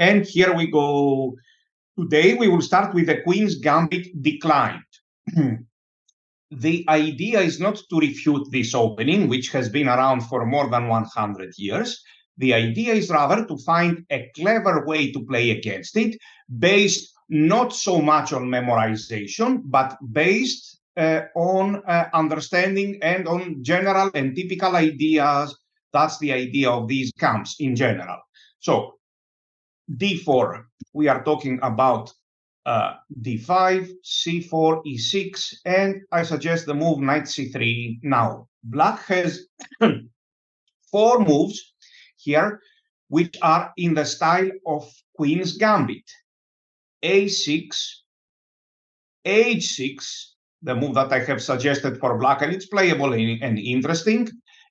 And here we go. Today we will start with the Queen's Gambit declined. The idea is not to refute this opening, which has been around for more than 100 years. The idea is rather to find a clever way to play against it, based not so much on memorization, but based on understanding and on general and typical ideas. That's the idea of these camps in general. So d4, we are talking about d5, c4, e6, and I suggest the move knight c3. Now, black has 4 moves here, which are in the style of Queen's Gambit. a6, h6, the move that I have suggested for black, and it's playable and interesting.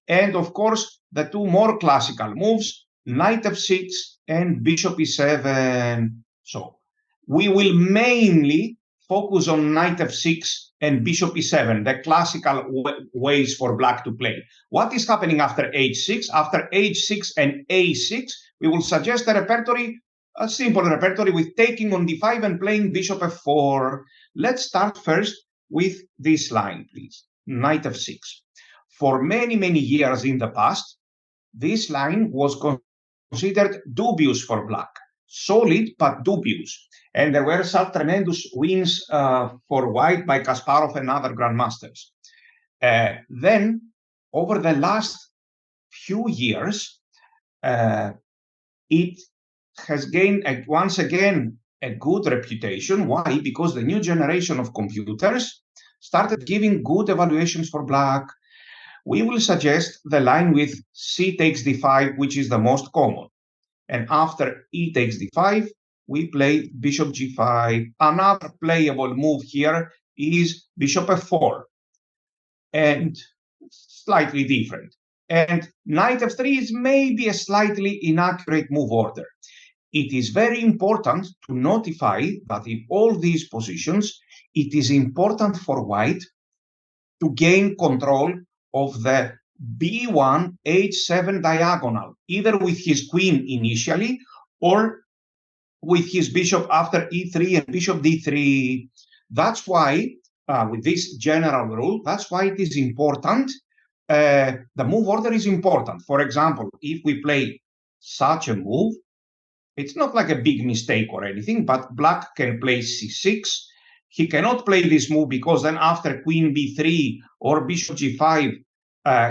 And of course, the 2 more classical moves, knight f6 and bishop e7. So we will mainly focus on knight f6 and bishop e7, the classical ways for black to play. What is happening after h6? After h6 and a6, we will suggest a simple repertoire with taking on d5 and playing bishop f4. Let's start first with this line, please. Knight f6. For many, many years in the past, this line was considered dubious for black. Solid, but dubious. And there were some tremendous wins for white by Kasparov and other grandmasters. Then, over the last few years, it has gained once again a good reputation. Why? Because the new generation of computers started giving good evaluations for black. We will suggest the line with c takes d5, which is the most common. And after e takes d5, we play bishop g5. Another playable move here is bishop f4, and slightly different. And knight f3 is maybe a slightly inaccurate move order. It is very important to notify that in all these positions, it is important for white to gain control of the b1, h7 diagonal, either with his queen initially or with his bishop after e3 and bishop d3. That's why, with this general rule, that's why it is important. The move order is important. For example, if we play such a move, it's not like a big mistake or anything, but black can play c6. He cannot play this move because then after queen b3 or bishop g5,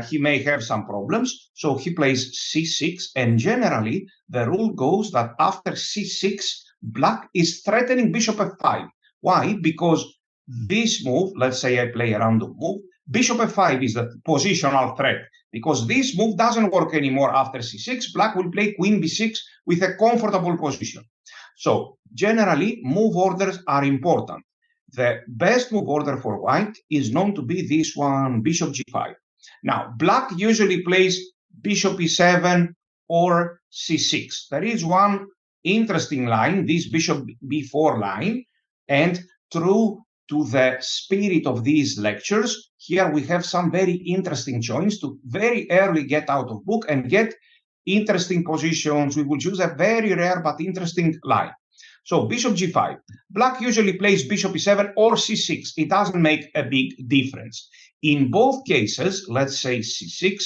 he may have some problems. So he plays c6, and generally the rule goes that after c6, black is threatening bishop f5. Why? Because this move, let's say I play a random move, bishop f5 is the positional threat. Because this move doesn't work anymore after c6, black will play queen b6 with a comfortable position. So generally, move orders are important. The best move order for white is known to be this one, bishop g5. Now, black usually plays bishop e7 or c6. There is one interesting line, this bishop b4 line, and true to the spirit of these lectures, here we have some very interesting joints to very early get out of book and get interesting positions. We will choose a very rare but interesting line. So bishop g5. Black usually plays bishop e7 or c6. It doesn't make a big difference. In both cases, let's say c6,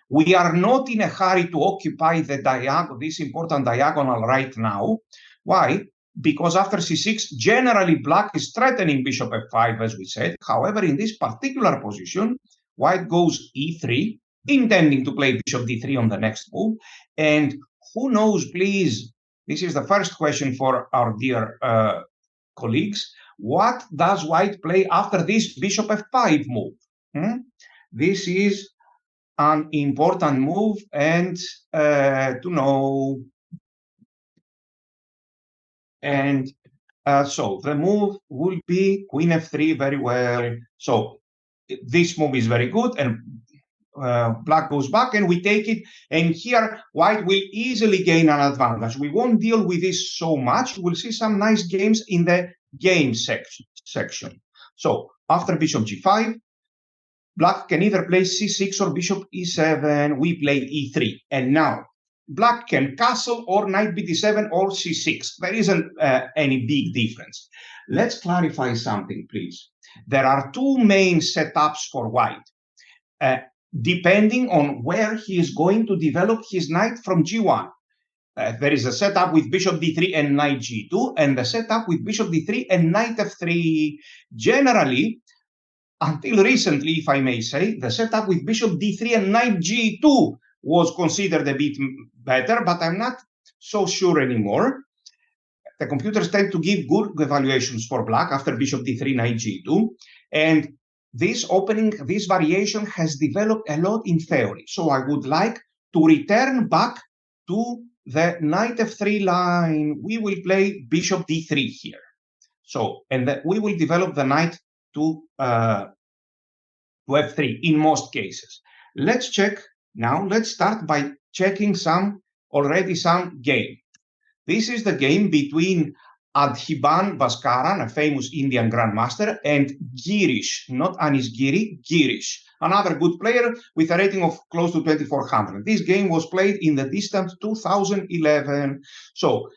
we are not in a hurry to occupy this important diagonal right now. Why? Because after c6, generally black is threatening bishop f5, as we said. However, in this particular position, white goes e3, intending to play bishop d3 on the next move. And who knows, please, this is the first question for our dear colleagues. What does white play after this bishop f5 move? This is an important move, and to know. And so the move will be queen f3 very well. So this move is very good, and black goes back, and we take it. And here, white will easily gain an advantage. We won't deal with this so much. We'll see some nice games in the game section. So after bishop g5, black can either play c6 or bishop e7. We play e3. And now, black can castle or knight bd7 or c6. There isn't any big difference. Let's clarify something, please. There are two main setups for white, depending on where he is going to develop his knight from g1. There is a setup with bishop d3 and knight g2, and the setup with bishop d3 and knight f3. Generally, until recently, if I may say, the setup with bishop d3 and knight g2 was considered a bit better, but I'm not so sure anymore. The computers tend to give good evaluations for black after bishop d3, knight g2, and this variation has developed a lot in theory. So I would like to return back to the knight f3 line. We will play bishop d3 here. So, and we will develop the knight to f3 in most cases. Let's check now. Let's start by checking some game. This is the game between Adhiban Bhaskaran, a famous Indian grandmaster, and Girish, not Anis Giri, Girish, another good player with a rating of close to 2400. This game was played in the distant 2011. So,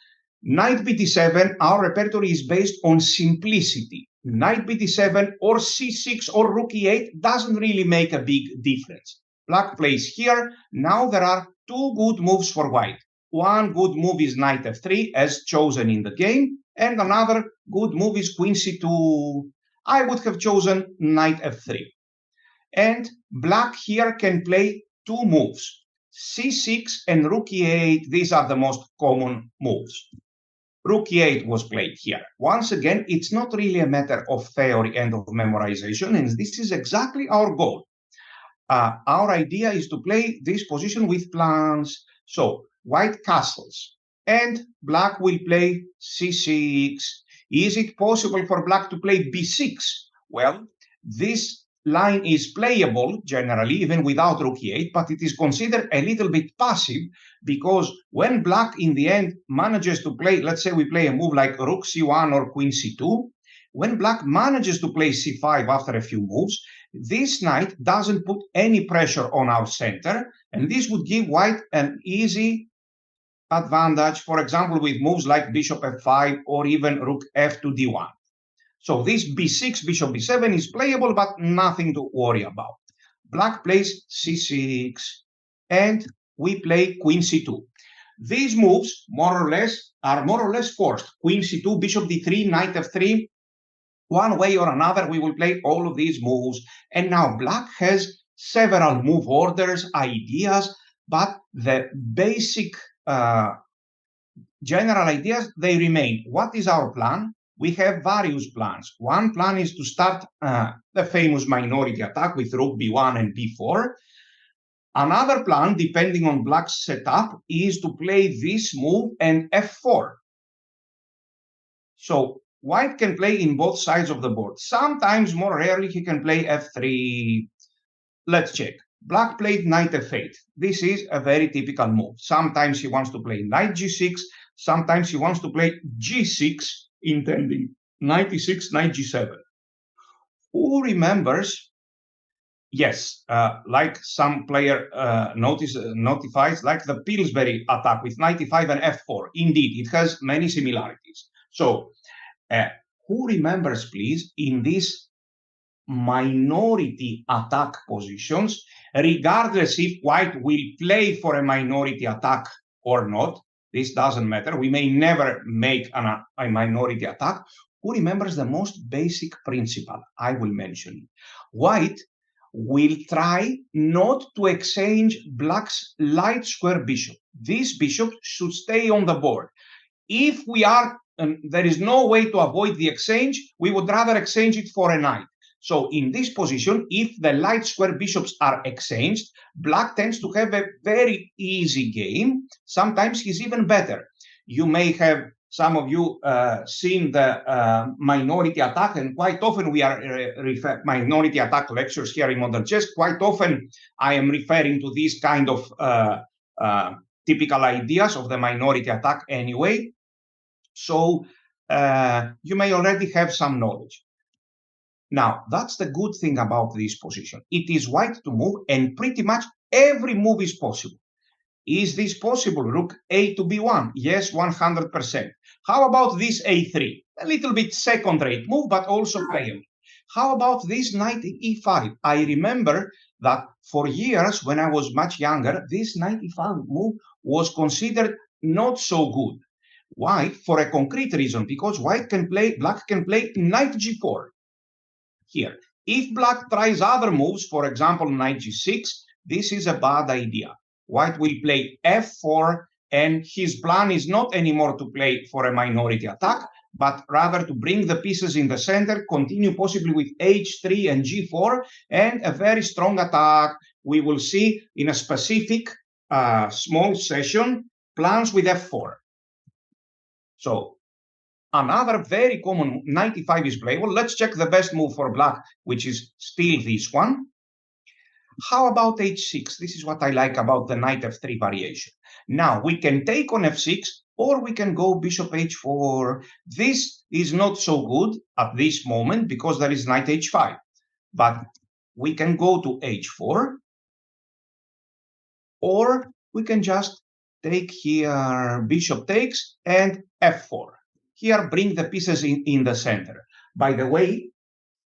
knight bd7, our repertoire is based on simplicity. Knight bd7 or c6 or rook e8 doesn't really make a big difference. Black plays here. Now there are two good moves for white. One good move is knight f3 as chosen in the game, and another good move is queen c2. I would have chosen knight f3. And black here can play two moves, c6 and rook e8. These are the most common moves. Rook e8 was played here. Once again, it's not really a matter of theory and of memorization, and this is exactly our goal. Our idea is to play this position with plans. So white castles, and black will play c6. Is it possible for black to play b6? Well, this line is playable generally, even without rook e8, but it is considered a little bit passive, because when black in the end manages to play, let's say we play a move like rook c1 or queen c2, when black manages to play c5 after a few moves, this knight doesn't put any pressure on our center, and this would give white an easy advantage, for example, with moves like bishop f5 or even rook f to d1. So this b6, bishop b7 is playable, but nothing to worry about. Black plays c6, and we play queen c2. These moves, are more or less forced. Queen c2, bishop d3, knight f3. One way or another, we will play all of these moves. And now black has several move orders, ideas, but the basic general ideas, they remain. What is our plan? We have various plans. One plan is to start the famous minority attack with rook b1 and b4. Another plan, depending on black's setup, is to play this move and f4. So white can play in both sides of the board. Sometimes, more rarely, he can play f3. Let's check. Black played knight f8. This is a very typical move. Sometimes he wants to play knight g6. Sometimes he wants to play g6, intending knight e6, knight g7. Who remembers? Yes, like some player notifies, like the Pillsbury attack with knight e5 and f4. Indeed, it has many similarities. So, who remembers, please, in these minority attack positions, regardless if white will play for a minority attack or not, this doesn't matter. We may never make a minority attack. Who remembers the most basic principle? I will mention it. White will try not to exchange black's light square bishop. This bishop should stay on the board. If there is no way to avoid the exchange, we would rather exchange it for a knight. So in this position, if the light square bishops are exchanged, black tends to have a very easy game. Sometimes he's even better. You may have, some of you, seen the minority attack, and quite often we are minority attack lectures here in Modern Chess. Quite often I am referring to these kind of typical ideas of the minority attack anyway. So you may already have some knowledge. Now, that's the good thing about this position. It is white to move, and pretty much every move is possible. Is this possible? Rook A to B1. Yes, 100%. How about this A3? A little bit second-rate move, but also playable. How about this knight E5? I remember that for years, when I was much younger, this knight E5 move was considered not so good. Why? For a concrete reason, because black can play knight G4 here. If black tries other moves, for example, knight G6, this is a bad idea. White will play F4, and his plan is not anymore to play for a minority attack, but rather to bring the pieces in the center, continue possibly with H3 and G4, and a very strong attack. We will see in a specific small session plans with F4. So another very common knight E5 is playable. Let's check the best move for black, which is still this one. How about H6? This is what I like about the knight F3 variation. Now, we can take on F6, or we can go bishop H4. This is not so good at this moment because there is knight H5. But we can go to H4, or we can just take here bishop takes and F4. Here, bring the pieces in the center. By the way,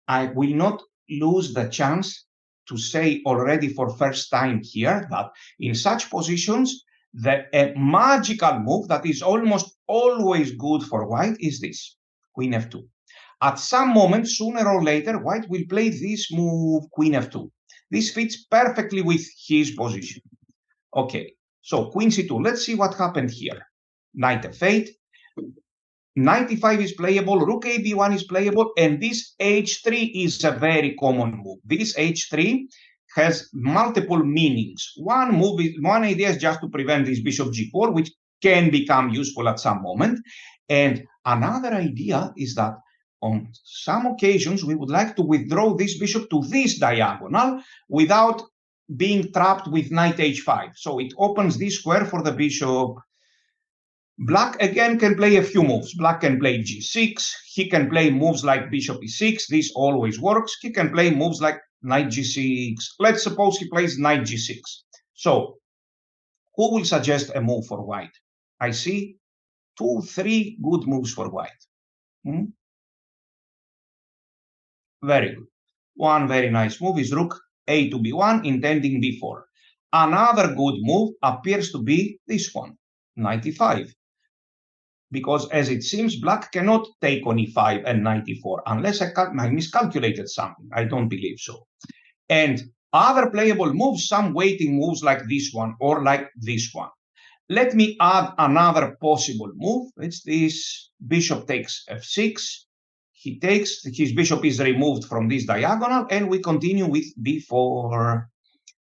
I will not lose the chance to say already for first time here that in such positions, a magical move that is almost always good for white is this, queen F2. At some moment, sooner or later, white will play this move, queen F2. This fits perfectly with his position. Okay, so queen C2. Let's see what happened here. Knight F8. Knight E5 is playable, rook A B1 is playable, and this H3 is a very common move. This H3 has multiple meanings. One idea is just to prevent this bishop G4, which can become useful at some moment. And another idea is that on some occasions, we would like to withdraw this bishop to this diagonal without being trapped with knight H5. So it opens this square for the bishop. Black again can play a few moves. Black can play G6. He can play moves like bishop E6. This always works. He can play moves like knight G6. Let's suppose he plays knight G6. So who will suggest a move for white? I see 2, 3 good moves for white. Very good. One very nice move is rook A to B1, intending B4. Another good move appears to be this one, knight E5. Because as it seems, black cannot take on E5 and knight E4 unless I miscalculated something. I don't believe so. And other playable moves, some waiting moves like this one or like this one. Let me add another possible move. It's this bishop takes F6. He takes, his bishop is removed from this diagonal, and we continue with B4.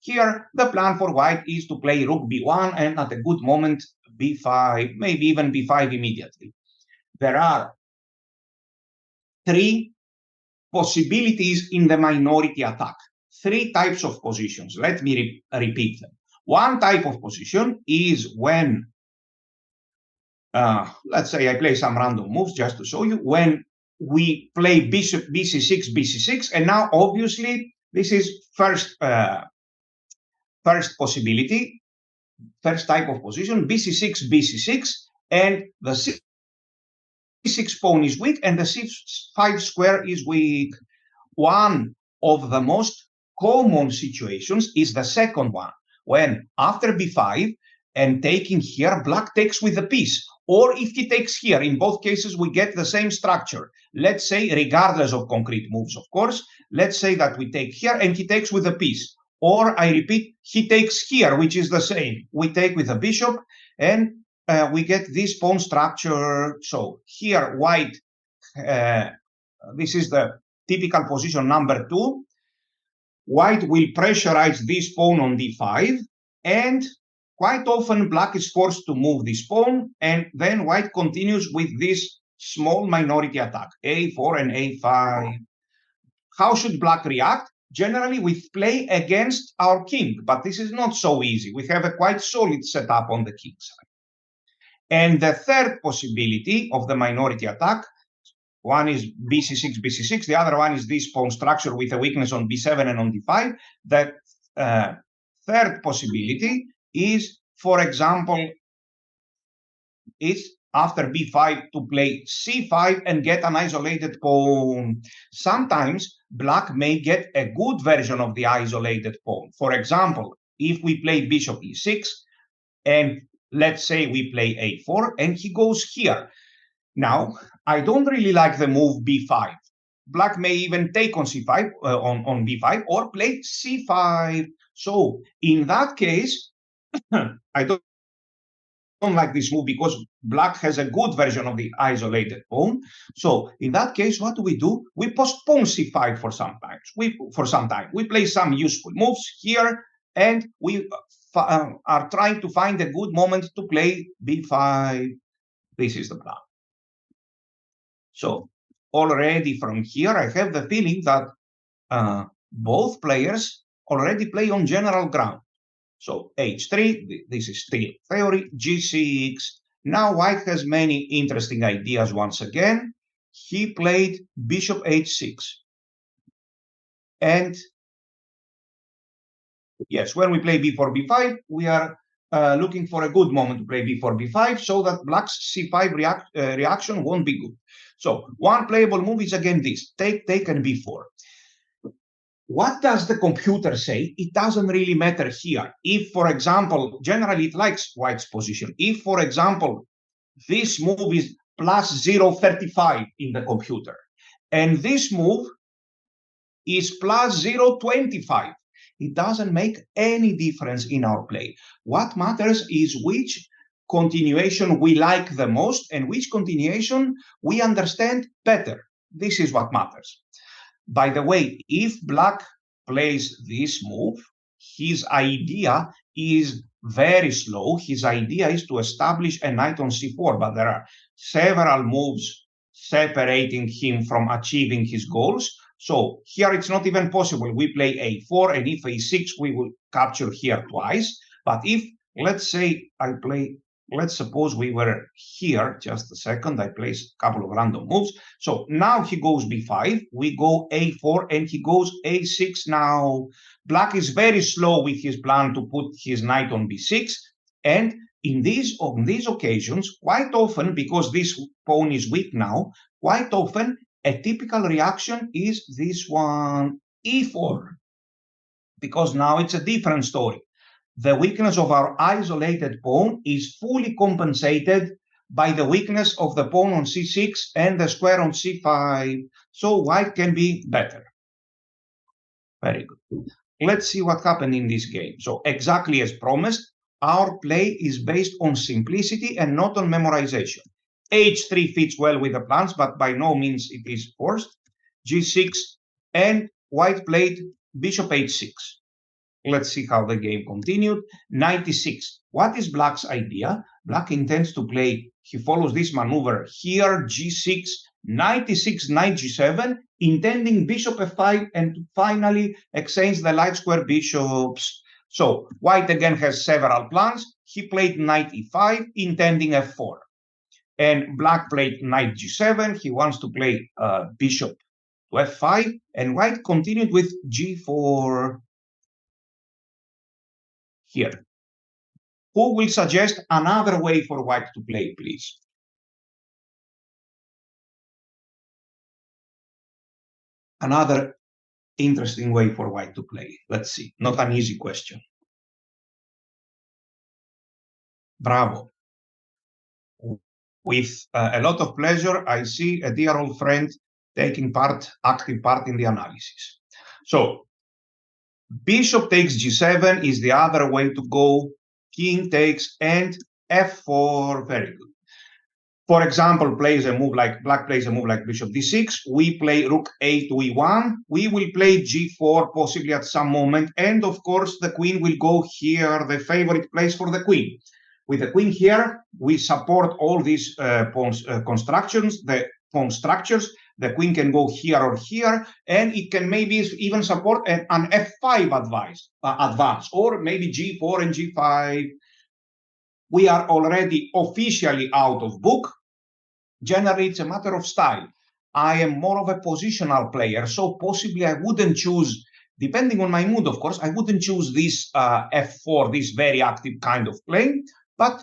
Here, the plan for white is to play rook B1 and at a good moment B5, maybe even B5 immediately. There are 3 possibilities in the minority attack. 3 types of positions. Let me repeat them. One type of position is when, let's say I play some random moves just to show you, when we play bishop BC6, BC6, and now obviously this is first possibility, first type of position, BC6, BC6, and the C6 pawn is weak and the C5 square is weak. One of the most common situations is the second one, when after B5 and taking here, black takes with the piece. Or if he takes here, in both cases, we get the same structure. Let's say, regardless of concrete moves, of course, let's say that we take here and he takes with a piece. Or, I repeat, he takes here, which is the same. We take with a bishop and we get this pawn structure. So here, white, this is the typical position number 2. White will pressurize this pawn on D5, and quite often black is forced to move this pawn, and then white continues with this small minority attack, A4 and A5. How should black react? Generally, we play against our king, but this is not so easy. We have a quite solid setup on the king side. And the third possibility of the minority attack, one is BC6, BC6. The other one is this pawn structure with a weakness on B7 and on D5. The third possibility is for example, is after b5 to play c5 and get an isolated pawn. Sometimes black may get a good version of the isolated pawn. For example, if we play bishop e6 and let's say we play a4 and he goes here. Now, I don't really like the move b5. Black may even take on c5, on b5 or play c5. So in that case, I don't like this move because black has a good version of the isolated pawn. So in that case, what do? We postpone c5 for some time. We play some useful moves here, and we are trying to find a good moment to play b5. This is the plan. So already from here, I have the feeling that both players already play on general ground. So h3, this is still theory, g6. Now white has many interesting ideas once again. He played bishop h6. And yes, when we play b4, b5, we are looking for a good moment to play b4, b5 so that black's c5 reaction won't be good. So one playable move is again this, take, and b4. What does the computer say? It doesn't really matter here. If, for example, generally it likes white's position. If, for example, this move is plus 0.35 in the computer, and this move is plus 0.25, it doesn't make any difference in our play. What matters is which continuation we like the most and which continuation we understand better. This is what matters. By the way, if black plays this move, his idea is very slow. His idea is to establish a knight on c4, but there are several moves separating him from achieving his goals. So here it's not even possible. We play a4, and if a6, we will capture here twice. But if, let's say, let's suppose we were here, just a second, I place a couple of random moves. So now he goes b5, we go a4, and he goes a6. Now, black is very slow with his plan to put his knight on b6. And on these occasions, quite often, because this pawn is weak now, quite often, a typical reaction is this one, e4. Because now it's a different story. The weakness of our isolated pawn is fully compensated by the weakness of the pawn on c6 and the square on c5. So white can be better. Very good. Let's see what happened in this game. So exactly as promised, our play is based on simplicity and not on memorization. h3 fits well with the plans, but by no means it is forced. g6, and white played bishop h6. Let's see how the game continued. 96. What is black's idea? Black intends to play, he follows this maneuver here, g6, 96, knight g7, intending bishop f5 and finally exchange the light square bishops. So white again has several plans. He played knight e5, intending f4. And black played knight g7. He wants to play bishop to f5. And white continued with g4. Here. Who will suggest another way for white to play, please? Another interesting way for white to play. Let's see. Not an easy question. Bravo. With a lot of pleasure, I see a dear old friend taking active part in the analysis. So, bishop takes g7 is the other way to go. King takes and f4, very good. For example, black plays a move like bishop d6. We play rook a to e1. We will play g4 possibly at some moment. And of course, the queen will go here, the favorite place for the queen. With the queen here, we support all these constructions, the pawn structures. The queen can go here or here, and it can maybe even support an f5 advance, or maybe g4 and g5. We are already officially out of book. Generally, it's a matter of style. I am more of a positional player, so possibly I wouldn't choose Depending on my mood, of course, I wouldn't choose this f4, this very active kind of play, but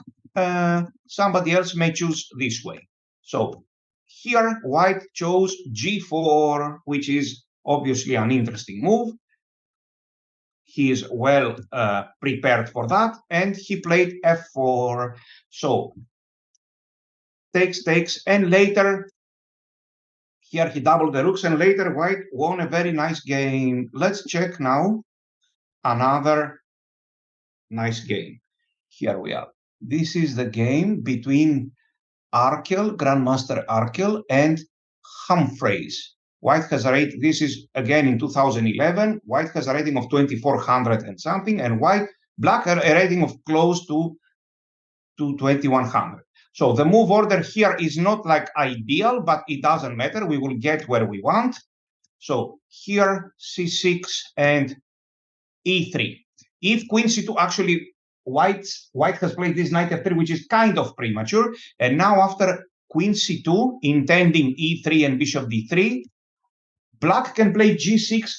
somebody else may choose this way. So here, white chose g4, which is obviously an interesting move. He is well prepared for that, and he played f4. So takes, and later, here he doubled the rooks, and later white won a very nice game. Let's check now another nice game. Here we are. This is the game between Arkell, Grandmaster Arkell, and Humphreys. White has a rating, this is again in 2011, white has a rating of 2400 and something, and black a rating of close to 2100. So the move order here is not like ideal, but it doesn't matter. We will get where we want. So here, c6 and e3. If queen c2, actually, white has played this knight f3, which is kind of premature. And now after queen c2, intending e3 and bishop d3, black can play g6,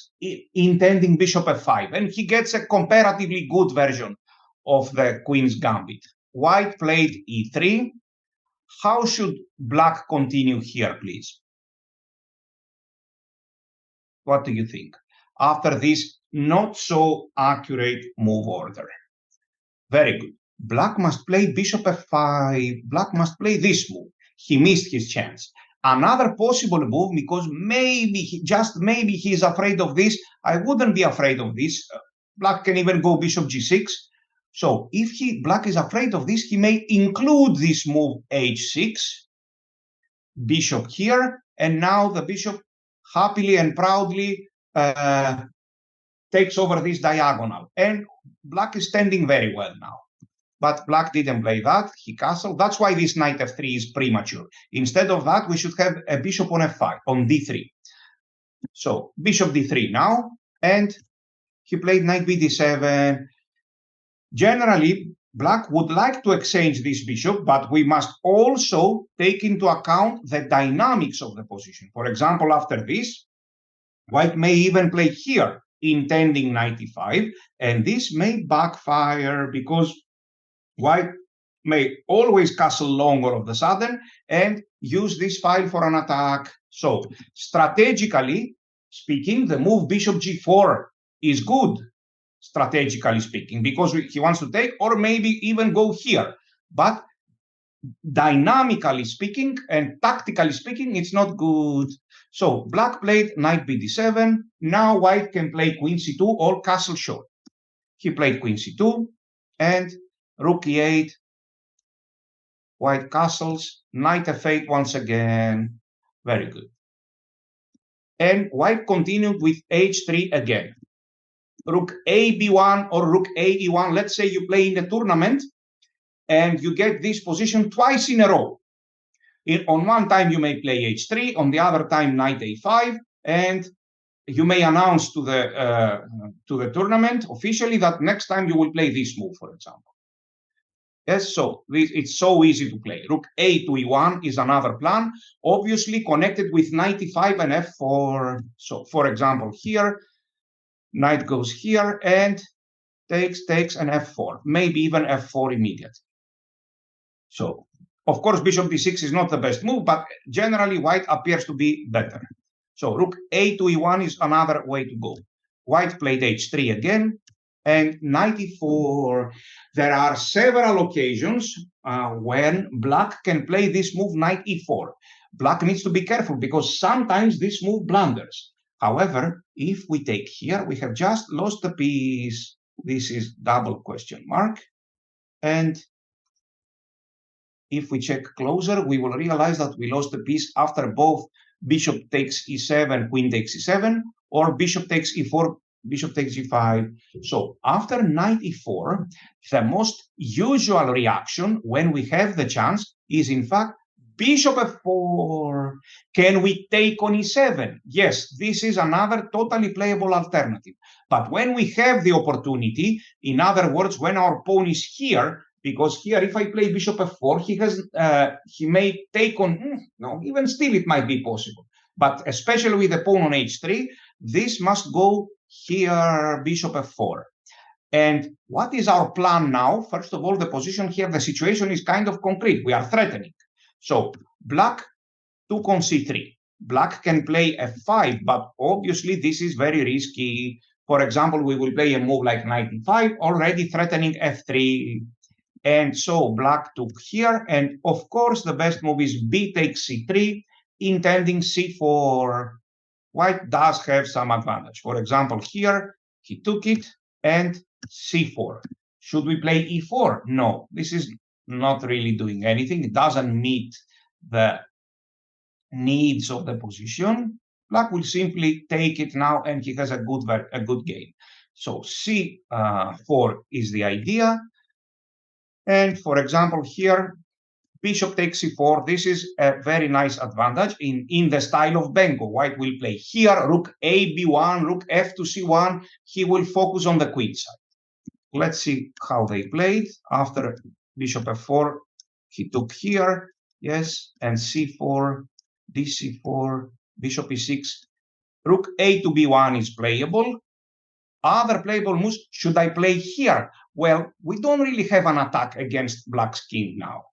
intending bishop f5. And he gets a comparatively good version of the queen's gambit. White played e3. How should black continue here, please? What do you think? After this not so accurate move order. Very good. Black must play bishop f5. Black must play this move. He missed his chance. Another possible move, because maybe, just maybe, he is afraid of this. I wouldn't be afraid of this. Black can even go bishop g6. So if black is afraid of this, he may include this move h6, bishop here, and now the bishop happily and proudly takes over this diagonal. And black is standing very well now. But black didn't play that, he castled. That's why this knight f3 is premature. Instead of that, we should have a bishop on f5, on d3. So bishop d3 now, and he played knight b d7. Generally, black would like to exchange this bishop, but we must also take into account the dynamics of the position. For example, after this, white may even play here, intending knight e5, and this may backfire because white may always castle long all of a sudden and use this file for an attack. So strategically speaking, the move bishop g4 is good, strategically speaking, because he wants to take, or maybe even go here. But dynamically speaking and tactically speaking, it's not good. So black played knight b d7. Now white can play queen c2 or castle short. He played queen c2 and rook e8. White castles, knight f8 once again. Very good. And white continued with h3 again. Rook a b1 or rook a e1. Let's say you play in the tournament and you get this position twice in a row. On one time you may play h3, on the other time knight a5, and you may announce to the tournament officially that next time you will play this move, for example. Yes, so it's so easy to play. Rook a to e1 is another plan, obviously connected with knight e5 and f4. So, for example, here, knight goes here and takes, and f4, maybe even f4 immediately. So, of course, bishop d6 is not the best move, but generally white appears to be better. So, rook a to e1 is another way to go. White played h3 again, and knight e4. There are several occasions when black can play this move, knight e4. Black needs to be careful because sometimes this move blunders. However, if we take here, we have just lost the piece. This is double question mark. And if we check closer, we will realize that we lost the piece after both bishop takes e7, queen takes e7, or bishop takes e4, bishop takes g5. So after knight e4, the most usual reaction when we have the chance is, in fact, bishop f4. Can we take on e7? Yes, this is another totally playable alternative. But when we have the opportunity, in other words, when our pawn is here, because here, if I play bishop f4, he may take on, no, even still it might be possible. But especially with the pawn on h3, this must go here bishop f4. And what is our plan now? First of all, the position here, the situation is kind of concrete. We are threatening. So black took on c3. Black can play f5, but obviously this is very risky. For example, we will play a move like knight e5, already threatening f3. And so black took here. And of course, the best move is b takes c3, intending c4. White does have some advantage. For example, here, he took it, and c4. Should we play e4? No, this is not really doing anything. It doesn't meet the needs of the position. Black will simply take it now, and he has a good game. So c4 is the idea. And for example, here, bishop takes c4. This is a very nice advantage in the style of Benko. White will play here, rook a, b1, rook f to c1. He will focus on the queen side. Let's see how they played. After bishop f4, he took here, yes, and c4, dc4, bishop e6. Rook a to b1 is playable. Other playable moves, should I play here? Well, we don't really have an attack against black's king now.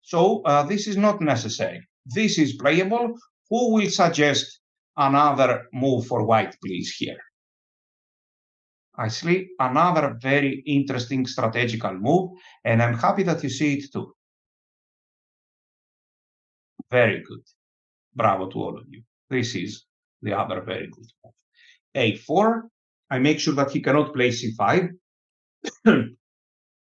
So this is not necessary. This is playable. Who will suggest another move for white, please, here? I see another very interesting strategical move, and I'm happy that you see it too. Very good. Bravo to all of you. This is the other very good move. a4. I make sure that he cannot play c5.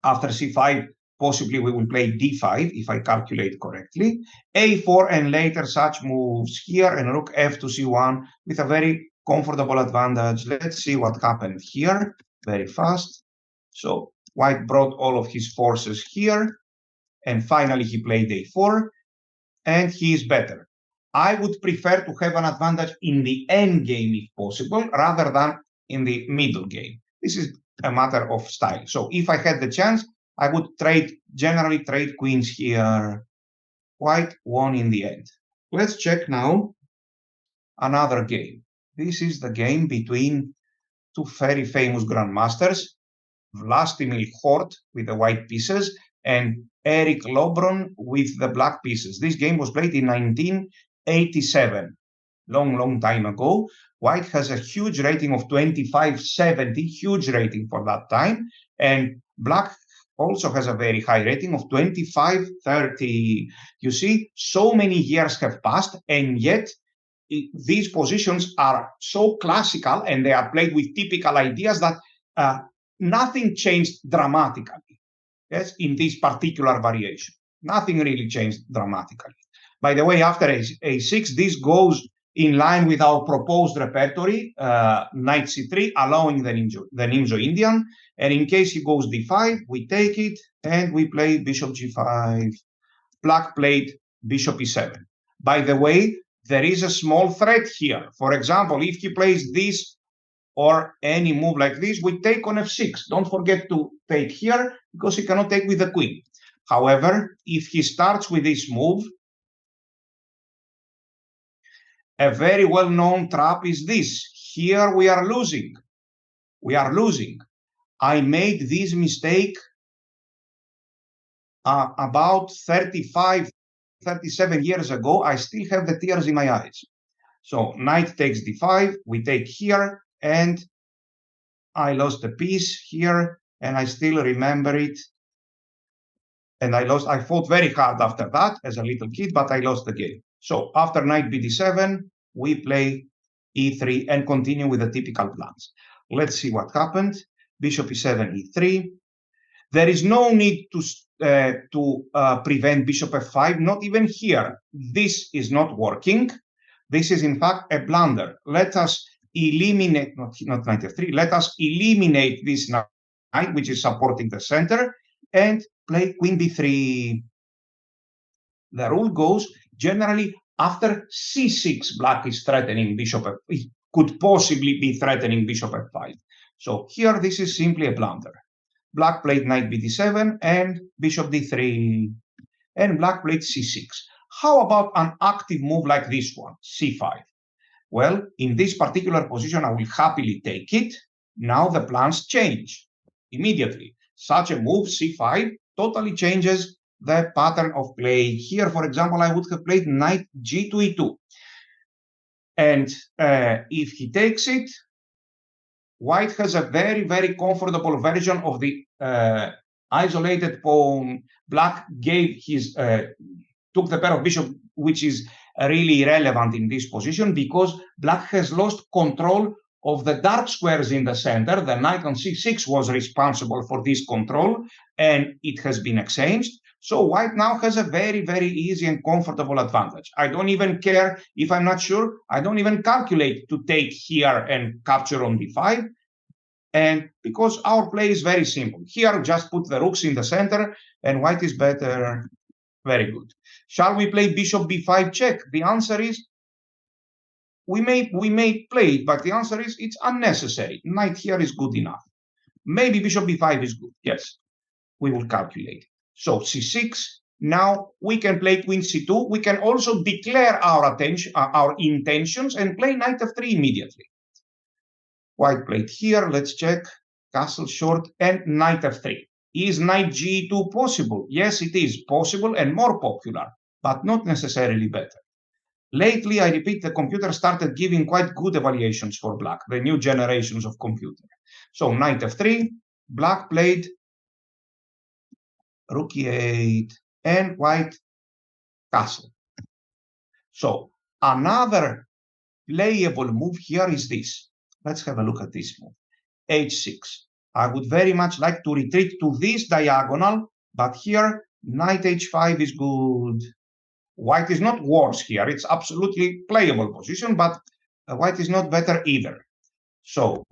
After c5, possibly we will play d5, if I calculate correctly. a4 and later such moves here, and rook f to c1 with a very comfortable advantage. Let's see what happened here very fast. So white brought all of his forces here, and finally he played a4, and he is better. I would prefer to have an advantage in the end game if possible, rather than in the middle game. This is a matter of style. So if I had the chance, I would generally trade queens here. White won in the end. Let's check now another game. This is the game between two very famous grandmasters, Vlastimil Hort with the white pieces and Eric Lobron with the black pieces. This game was played in 1987, long time ago. White has a huge rating of 2570, huge rating for that time, and black also has a very high rating of 2530. You see, so many years have passed, and yet these positions are so classical and they are played with typical ideas that nothing changed dramatically, yes, in this particular variation. Nothing really changed dramatically. By the way, after a6, this goes in line with our proposed repertoire, knight c3, allowing the Nimzo Indian. And in case he goes d5, we take it, and we play bishop g5. Black played bishop e7. By the way, there is a small threat here. For example, if he plays this or any move like this, we take on f6. Don't forget to take here, because he cannot take with the queen. However, if he starts with this move, a very well-known trap is this. Here we are losing. We are losing. I made this mistake about 35, 37 years ago. I still have the tears in my eyes. So knight takes d5, we take here, and I lost a piece here, and I still remember it. And I fought very hard after that as a little kid, but I lost the game. So after knight bd7, we play e3 and continue with the typical plans. Let's see what happened. Bishop e7, e3. There is no need to prevent bishop f5, not even here. This is not working. This is, in fact, a blunder. Let us eliminate, not knight f3, let us eliminate this knight, which is supporting the center, and play queen b3. The rule goes, generally, after c6, black is threatening bishop f5, could possibly be threatening bishop f5. So here, this is simply a blunder. Black played knight bd7 and bishop d3, and black played c6. How about an active move like this one, c5? Well, in this particular position, I will happily take it. Now the plans change immediately. Such a move, c5, totally changes the pattern of play. Here, for example, I would have played knight g to e2. And if he takes it, white has a very, very comfortable version of the isolated pawn. Black gave his took the pair of bishop, which is really irrelevant in this position because black has lost control of the dark squares in the center. The knight on c6 was responsible for this control, and it has been exchanged. So white now has a very, very easy and comfortable advantage. I don't even care if I'm not sure. I don't even calculate to take here and capture on d5. And because our play is very simple. Here, just put the rooks in the center, and white is better. Very good. Shall we play bishop b5 check? The answer is we may play it, but the answer is it's unnecessary. Knight here is good enough. Maybe bishop b5 is good. Yes, we will calculate it. So c6. Now we can play queen c2. We can also declare our intentions and play knight f3 immediately. White played here. Let's check. Castle short and knight f3. Is knight g2 possible? Yes, it is possible and more popular, but not necessarily better. Lately, I repeat, the computer started giving quite good evaluations for black, the new generations of computer. So knight f3, black played rook e8 and white castle. So another playable move here is this. Let's have a look at this move. h6. I would very much like to retreat to this diagonal, but here knight h5 is good. White is not worse here. It's absolutely playable position, but white is not better either. So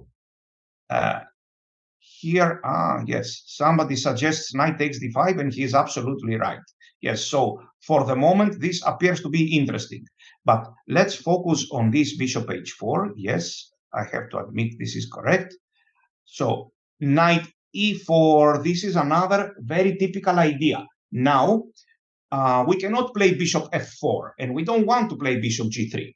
here, yes, somebody suggests knight takes d5, and he is absolutely right. Yes, so for the moment, this appears to be interesting. But let's focus on this bishop h4. Yes, I have to admit this is correct. So knight e4, this is another very typical idea. Now, we cannot play bishop f4, and we don't want to play bishop g3.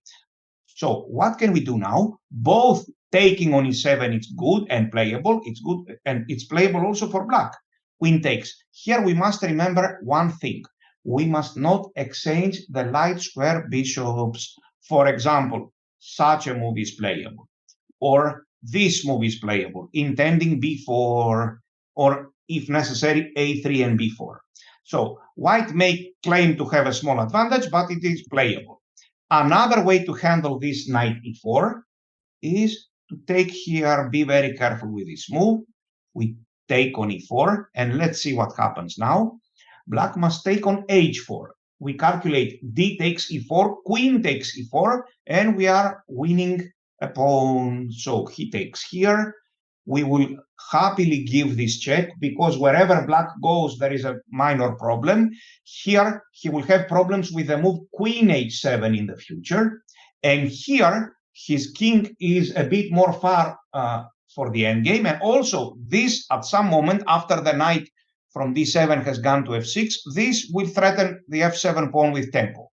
So what can we do now? Both taking on e7, it's good and playable. It's good, and it's playable also for black. Queen takes. Here we must remember one thing. We must not exchange the light square bishops. For example, such a move is playable. Or this move is playable, intending b4, or if necessary, a3 and b4. So white may claim to have a small advantage, but it is playable. Another way to handle this knight e4 is to take here, be very careful with this move. We take on e4, and let's see what happens now. Black must take on h4. We calculate d takes e4, queen takes e4, and we are winning a pawn. So he takes here. We will happily give this check because wherever black goes, there is a minor problem. Here, he will have problems with the move queen h7 in the future. And here, his king is a bit more far for the endgame. And also, this, at some moment, after the knight from d7 has gone to f6, this will threaten the f7 pawn with tempo.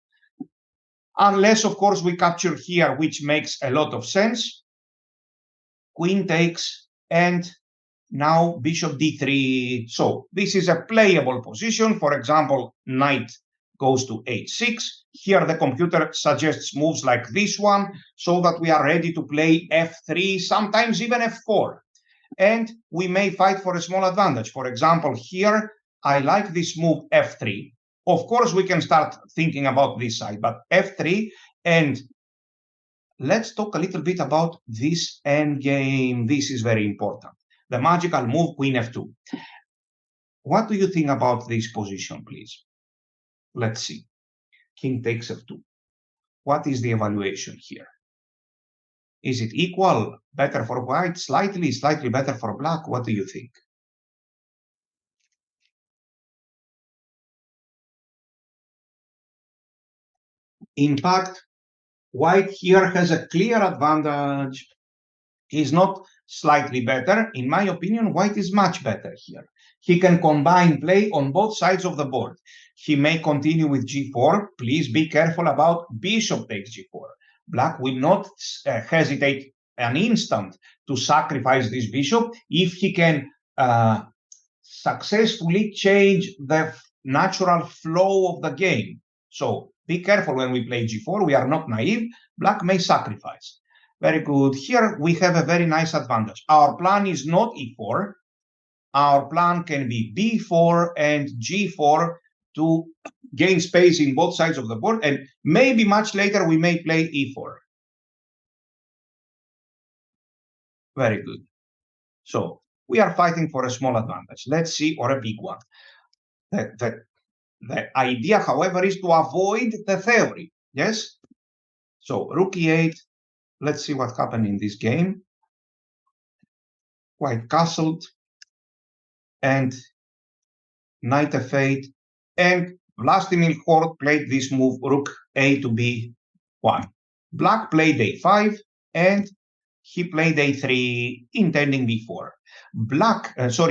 Unless, of course, we capture here, which makes a lot of sense. Queen takes, and now bishop d3. So this is a playable position. For example, knight goes to h6. Here the computer suggests moves like this one, so that we are ready to play f3, sometimes even f4. And we may fight for a small advantage. For example, here, I like this move f3. Of course, we can start thinking about this side, but f3, and let's talk a little bit about this endgame. This is very important. The magical move, queen f2. What do you think about this position, please? Let's see. King takes f2. What is the evaluation here? Is it equal, better for white, slightly better for black? What do you think? In fact, white here has a clear advantage. He's not slightly better. In my opinion, white is much better here. He can combine play on both sides of the board. He may continue with g4. Please be careful about bishop takes g4. Black will not hesitate an instant to sacrifice this bishop if he can successfully change the natural flow of the game. So be careful when we play g4. We are not naive. Black may sacrifice. Very good. Here we have a very nice advantage. Our plan is not e4. Our plan can be b4 and g4 to gain space in both sides of the board, and maybe much later we may play e4. Very good. So we are fighting for a small advantage. Let's see, or a big one. The idea, however, is to avoid the theory. Yes? So rook e8. Let's see what happened in this game. White castled and knight f8. And Vlastimil Hort played this move, rook a to b1. Black played a5 and he played a3, intending b4.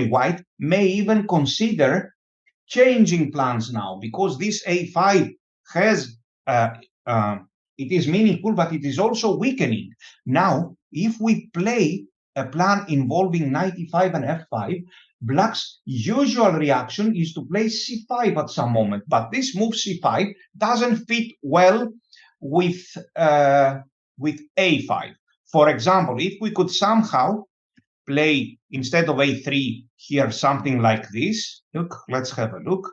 White may even consider changing plans now, because this a5 has it is meaningful, but it is also weakening. Now, if we play a plan involving knight e5 and f5, Black's usual reaction is to play c5 at some moment, but this move c5 doesn't fit well with a5. For example, if we could somehow play, instead of a3 here, something like this. Look, let's have a look.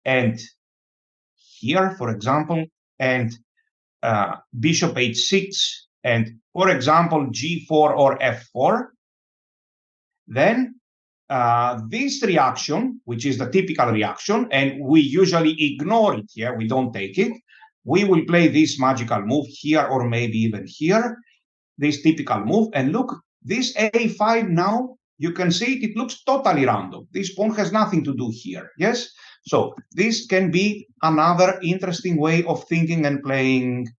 And here, for example, and bishop h6, and for example, g4 or f4, then this reaction, which is the typical reaction, and we usually ignore it here, we don't take it. We will play this magical move here, or maybe even here, this typical move. And look, this a5 now, you can see it looks totally random. This pawn has nothing to do here, yes? So this can be another interesting way of thinking and playing,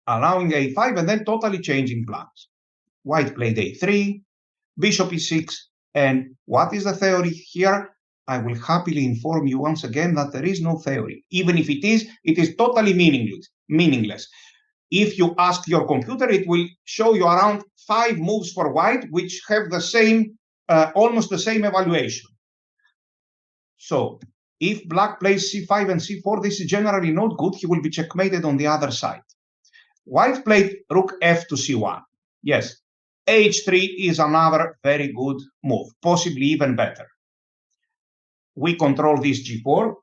allowing a5 and then totally changing plans. White played a3, bishop e6, and what is the theory here? I will happily inform you once again that there is no theory. Even if it is totally meaningless. If you ask your computer, it will show you around 5 moves for white, which have the same, almost the same evaluation. So if black plays c5 and c4, this is generally not good. He will be checkmated on the other side. White played rook f to c1. Yes, h3 is another very good move, possibly even better. We control this g4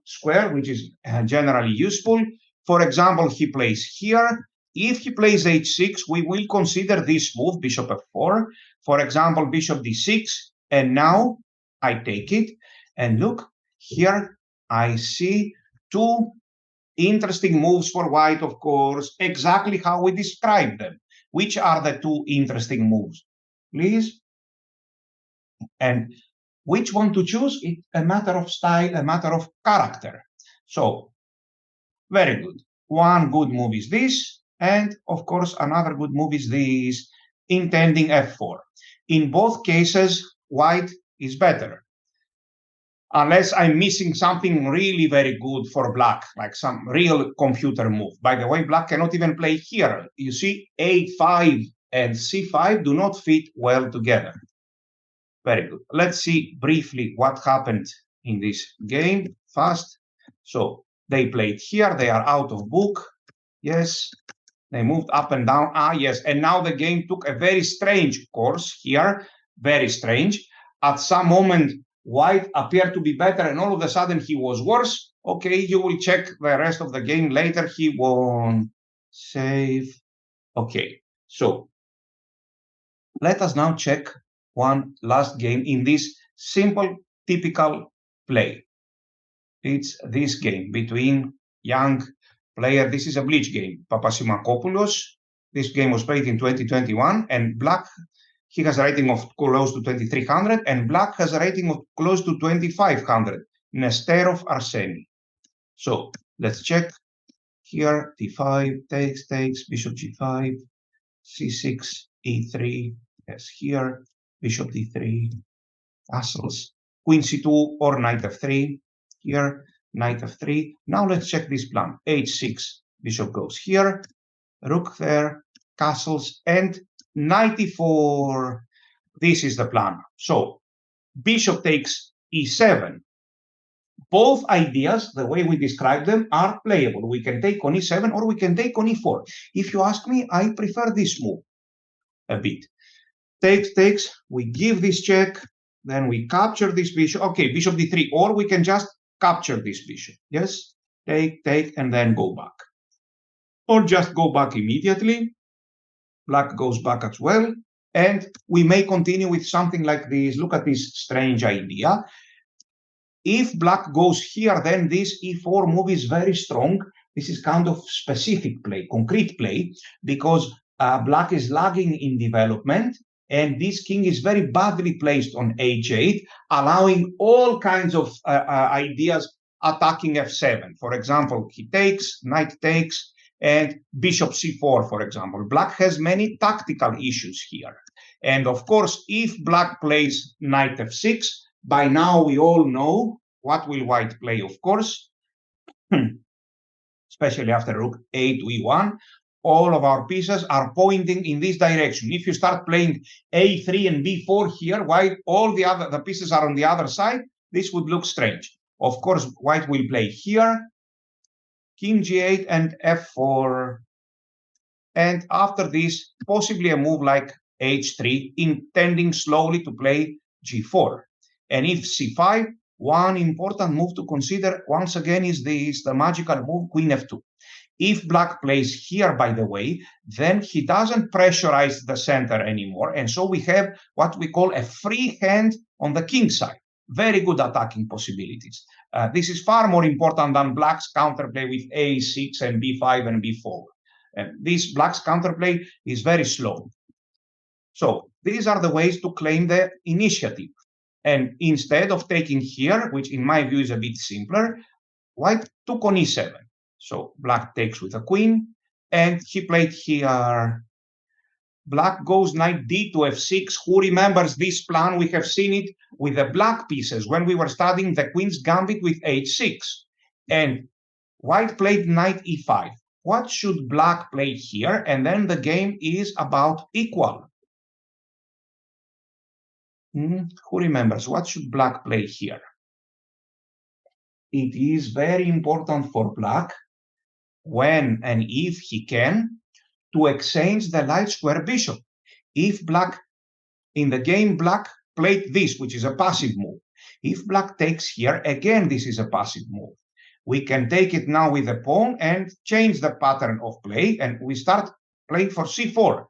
square, which is generally useful. For example, he plays here. If he plays h6, we will consider this move, bishop f4. For example, bishop d6, and now I take it. And look, here I see 2 interesting moves for white, of course, exactly how we described them. Which are the 2 interesting moves, please? And which one to choose? It's a matter of style, a matter of character. So, very good. One good move is this, and of course, another good move is this, intending f4. In both cases, white is better. Unless I'm missing something really very good for black, like some real computer move. By the way, black cannot even play here. You see, a5 and c5 do not fit well together. Very good. Let's see briefly what happened in this game, fast. So they played here, they are out of book. Yes, they moved up and down. Yes, and now the game took a very strange course here, very strange. At some moment, white appeared to be better, and all of a sudden he was worse. Okay, you will check the rest of the game later. He won. Save. Okay, so let us now check one last game in this simple, typical play. It's this game between young player. This is a Bleach game, Papasimakopoulos. This game was played in 2021, and black, he has a rating of close to 2300, and black has a rating of close to 2500. Nesterov Arseni. So let's check here. d5 takes, bishop g5, c6, e3. Yes, here, bishop d3, castles, queen c2 or knight f3. Here, knight f3. Now let's check this plan. h6, bishop goes here, rook there, castles, and knight e4. This is the plan. So bishop takes e7. Both ideas, the way we describe them, are playable. We can take on e7 or we can take on e4. If you ask me, I prefer this move a bit. Takes, we give this check, then we capture this bishop. Okay, bishop d3, or we can just capture this bishop. Yes, take, and then go back. Or just go back immediately. Black goes back as well. And we may continue with something like this. Look at this strange idea. If black goes here, then this e4 move is very strong. This is kind of specific play, concrete play, because black is lagging in development. And this king is very badly placed on h8, allowing all kinds of ideas attacking f7. For example, he takes, knight takes, and bishop c4, for example. Black has many tactical issues here. And of course, if black plays knight f6, by now we all know what will white play, of course, especially after rook a to e1. All of our pieces are pointing in this direction. If you start playing a3 and b4 here, while all the pieces are on the other side, this would look strange. Of course, white will play here, king g8 and f4. And after this, possibly a move like h3, intending slowly to play g4. And if c5, one important move to consider once again is the magical move queen f2. If black plays here, by the way, then he doesn't pressurize the center anymore. And so we have what we call a free hand on the king side. Very good attacking possibilities. This is far more important than black's counterplay with a6 and b5 and b4. This black's counterplay is very slow. So these are the ways to claim the initiative. And instead of taking here, which in my view is a bit simpler, white took on e7. So black takes with a queen, and he played here. Black goes knight d to f6. Who remembers this plan? We have seen it with the black pieces when we were studying the queen's gambit with h6. And white played knight e5. What should black play here? And then the game is about equal. Who remembers? What should black play here? It is very important for black, when and if he can, to exchange the light square bishop. If black, in the game, black played this, which is a passive move. If black takes here, again, this is a passive move. We can take it now with the pawn and change the pattern of play, and we start playing for c4.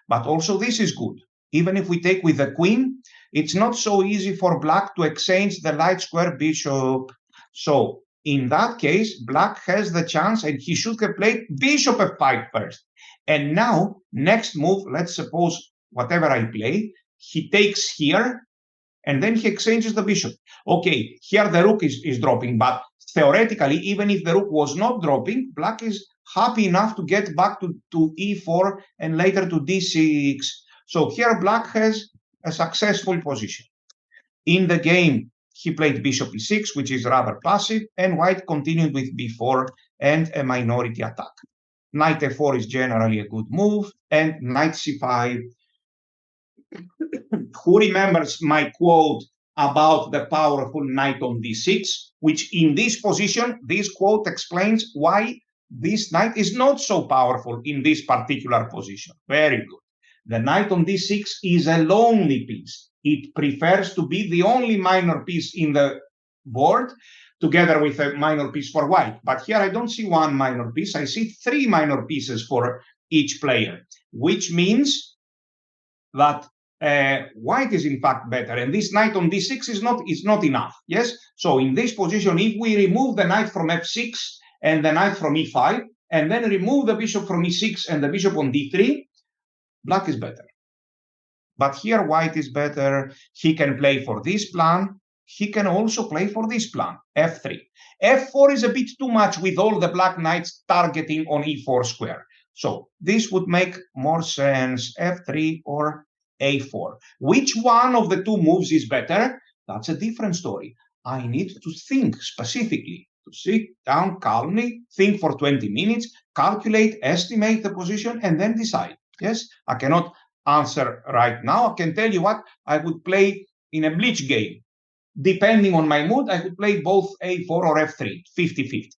But also this is good. Even if we take with the queen, it's not so easy for black to exchange the light square bishop. So in that case, black has the chance, and he should have played bishop f5 first. And now, next move, let's suppose whatever I play, he takes here, and then he exchanges the bishop. Okay, here the rook is dropping, but theoretically, even if the rook was not dropping, black is happy enough to get back to e4 and later to d6. So here black has a successful position. In the game, he played bishop e6, which is rather passive, and white continued with b4 and a minority attack. Knight f4 is generally a good move, and knight c5. Who remembers my quote about the powerful knight on d6, which in this position, this quote explains why this knight is not so powerful in this particular position. Very good. The knight on d6 is a lonely piece. It prefers to be the only minor piece in the board, together with a minor piece for white. But here I don't see one minor piece. I see three minor pieces for each player, which means that white is in fact better. And this knight on d6 is not enough. Yes. So in this position, if we remove the knight from f6 and the knight from e5, and then remove the bishop from e6 and the bishop on d3, black is better. But here white is better. He can play for this plan. He can also play for this plan, f3. f4 is a bit too much with all the black knights targeting on e4 square. So this would make more sense, f3 or a4. Which one of the two moves is better? That's a different story. I need to think specifically. to sit down calmly, think for 20 minutes, calculate, estimate the position, and then decide. Yes, I cannot answer right now. I can tell you what I would play in a bleach game. Depending on my mood, I could play both a4 or f3, 50-50.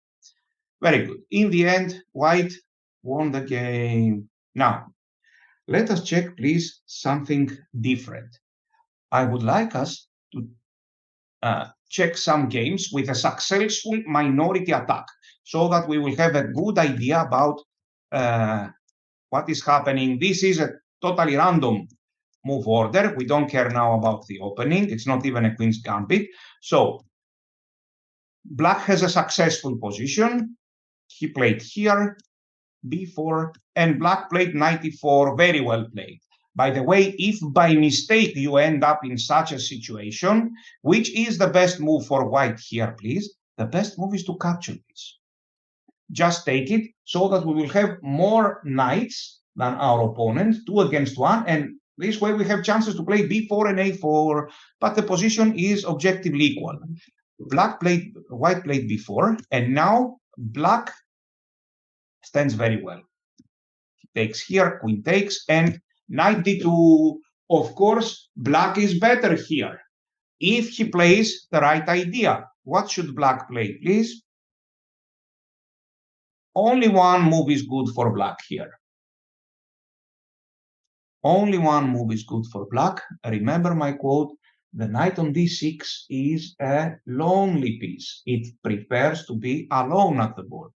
Very good. In the end, white won the game. Now, let us check, please, something different. I would like us to check some games with a successful minority attack so that we will have a good idea about what is happening. This is a totally random move order. We don't care now about the opening. It's not even a queen's gambit. So black has a successful position. He played here, b4, and black played knight e4, very well played. By the way, if by mistake you end up in such a situation, which is the best move for white here, please? The best move is to capture this. Just take it so that we will have more knights than our opponent, 2 against 1, and this way we have chances to play b4 and a4, but the position is objectively equal. White played b4, and now black stands very well. He takes here, queen takes, and knight d2. Of course, black is better here. If he plays the right idea, what should black play, please? Only one move is good for black here. Only one move is good for black. Remember my quote, the knight on d6 is a lonely piece. It prefers to be alone at the board.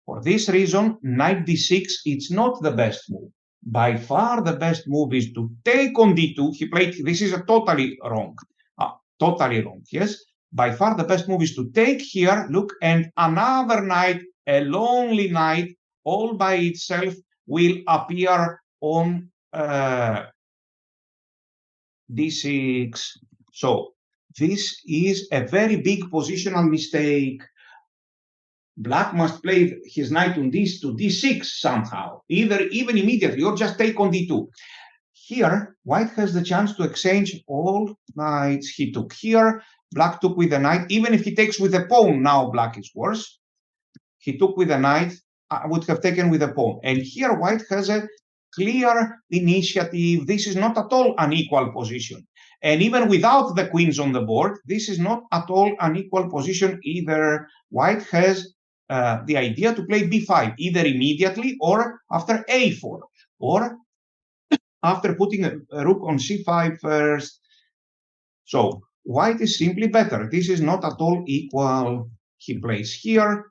For this reason, knight d6 is not the best move. By far the best move is to take on d2. He played, this is a totally wrong. Totally wrong, yes? By far the best move is to take here, look, and another knight, a lonely knight, all by itself will appear on d6. So this is a very big positional mistake. Black must play his knight on this to d6 somehow, even immediately, or just take on d2. Here, white has the chance to exchange all knights. He took here, black took with the knight. Even if he takes with the pawn, now black is worse. He took with the knight, I would have taken with the pawn. And here, white has a clear initiative. This is not at all an equal position. And even without the queens on the board, this is not at all an equal position either. White has the idea to play b5, either immediately or after a4, or after putting a rook on c5 first. So white is simply better. This is not at all equal. He plays here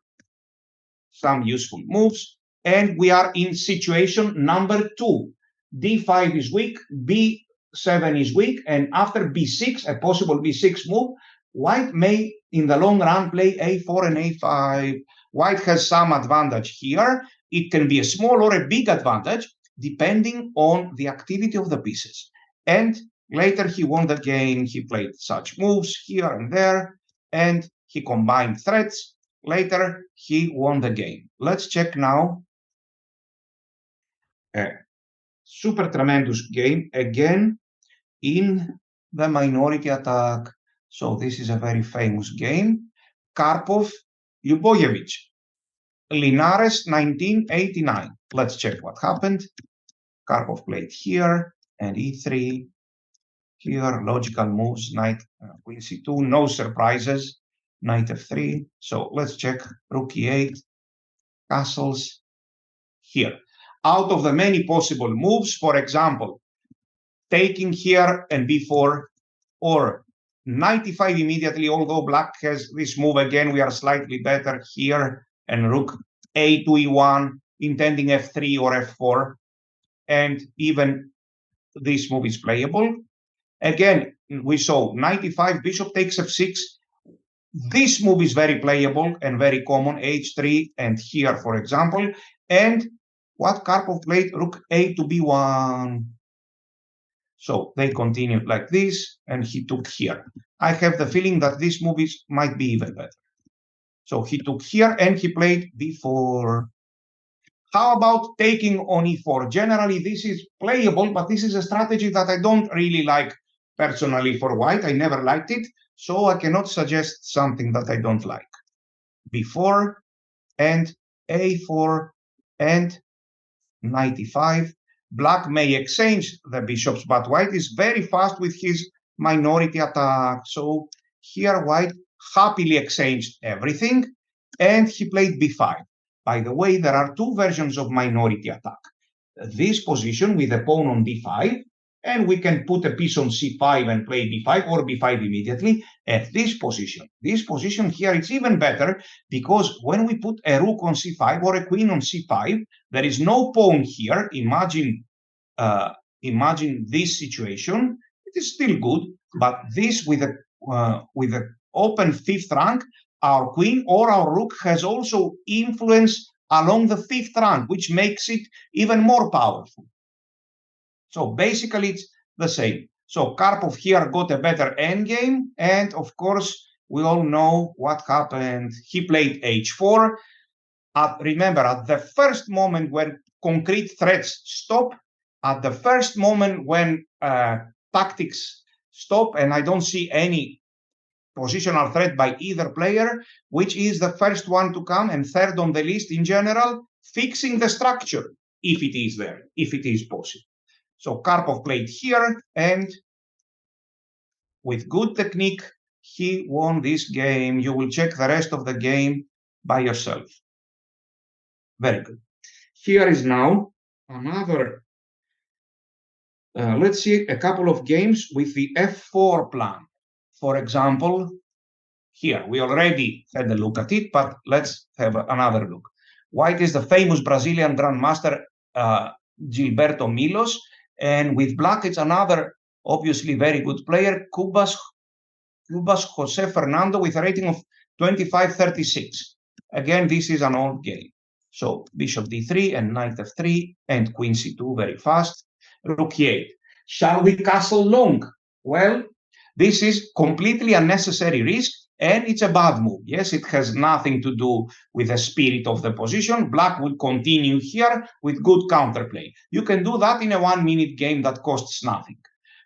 some useful moves, and we are in situation number 2. d5 is weak, b7 is weak, and after b6, a possible b6 move, white may, in the long run, play a4 and a5. White has some advantage here. It can be a small or a big advantage, depending on the activity of the pieces. And later he won the game. He played such moves here and there, and he combined threats. Later, he won the game. Let's check now. A super tremendous game, again, in the minority attack. So this is a very famous game. Karpov, Ljubojevic, Linares, 1989. Let's check what happened. Karpov played here, and e3. Here, logical moves, knight, queen c2, no surprises. Knight f3. So let's check rook e8, castles here. Out of the many possible moves, for example, taking here and b4, or knight e5 immediately, although black has this move again, we are slightly better here, and rook a to e1, intending f3 or f4, and even this move is playable. Again, we saw knight e5, bishop takes f6. This move is very playable and very common, h3, and here, for example. And what Karpov played, rook a to b1. So they continued like this, and he took here. I have the feeling that this move might be even better. So he took here, and he played b4. How about taking on e4? Generally, this is playable, but this is a strategy that I don't really like personally for white. I never liked it. So I cannot suggest something that I don't like. b4 and a4 and knight e5. Black may exchange the bishops, but white is very fast with his minority attack. So here white happily exchanged everything, and he played b5. By the way, there are two versions of minority attack. This position with a pawn on d5, and we can put a piece on c5 and play b5 or b5 immediately. At this position here, it's even better because when we put a rook on c5 or a queen on c5, there is no pawn here. Imagine this situation. It is still good, but this with a open fifth rank, our queen or our rook has also influence along the fifth rank, which makes it even more powerful. So basically, it's the same. So Karpov here got a better endgame, and of course, we all know what happened. He played h4. Remember, at the first moment when concrete threats stop, at the first moment when tactics stop, and I don't see any positional threat by either player, which is the first one to come and third on the list in general, fixing the structure, if it is there, if it is possible. So Karpov played here, and with good technique, he won this game. You will check the rest of the game by yourself. Very good. Here is now another, let's see a couple of games with the f4 plan. For example, here, we already had a look at it, but let's have another look. White is the famous Brazilian grandmaster Gilberto Milos, and with black, it's another obviously very good player, Cubas Jose Fernando, with a rating of 2536. Again, this is an old game. So bishop d3 and knight f3 and queen c2 very fast. Rook e8. Shall we castle long? Well, this is completely unnecessary risk, and it's a bad move. Yes, it has nothing to do with the spirit of the position. Black will continue here with good counterplay. You can do that in a 1 minute game that costs nothing,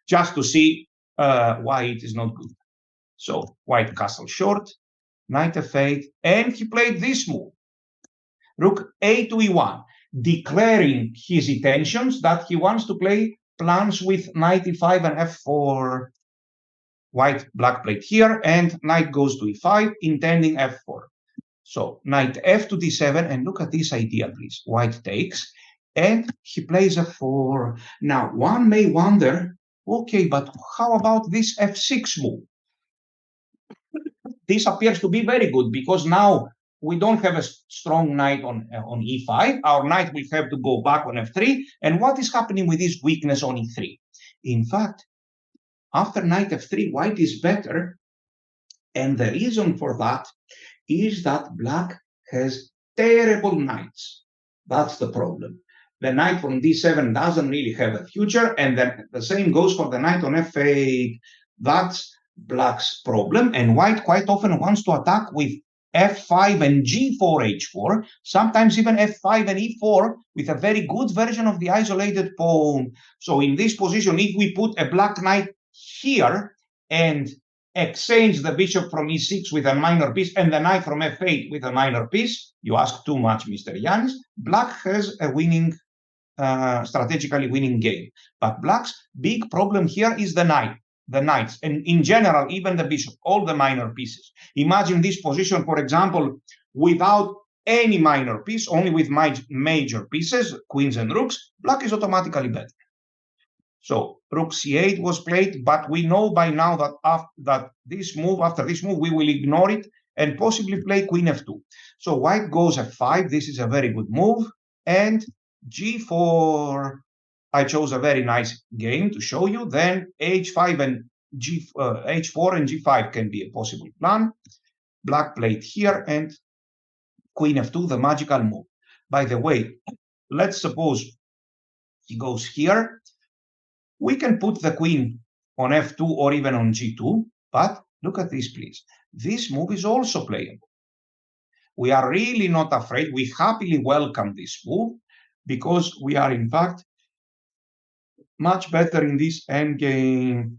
just to see why it is not good. So white castle short, knight f8, and he played this move. Rook a to e1, declaring his intentions that he wants to play plans with knight e5 and f4. Black played here, and knight goes to e5, intending f4. So knight f to d7, and look at this idea, please. White takes, and he plays f4. Now, one may wonder, okay, but how about this f6 move? This appears to be very good because now we don't have a strong knight on e5. Our knight will have to go back on f3. And what is happening with this weakness on e3? In fact, after knight f3, white is better. And the reason for that is that black has terrible knights. That's the problem. The knight from d7 doesn't really have a future, and then the same goes for the knight on f8. That's black's problem, and white quite often wants to attack with f5 and g4, h4, sometimes even f5 and e4 with a very good version of the isolated pawn. So in this position, if we put a black knight here and exchange the bishop from e6 with a minor piece and the knight from f8 with a minor piece, you ask too much, Mr. Ioannis, black has a winning, strategically winning game. But black's big problem here is the knights, and in general, even the bishop, all the minor pieces. Imagine this position, for example, without any minor piece, only with major pieces, queens and rooks, black is automatically better. So rook c8 was played, but we know by now that after this move, we will ignore it and possibly play queen f2. So white goes f5. This is a very good move. And g4, I chose a very nice game to show you. Then h5 and h4 and g5 can be a possible plan. Black played here, and queen f2, the magical move. By the way, let's suppose he goes here. We can put the queen on f2 or even on g2, but look at this, please. This move is also playable. We are really not afraid. We happily welcome this move because we are, in fact, much better in this endgame.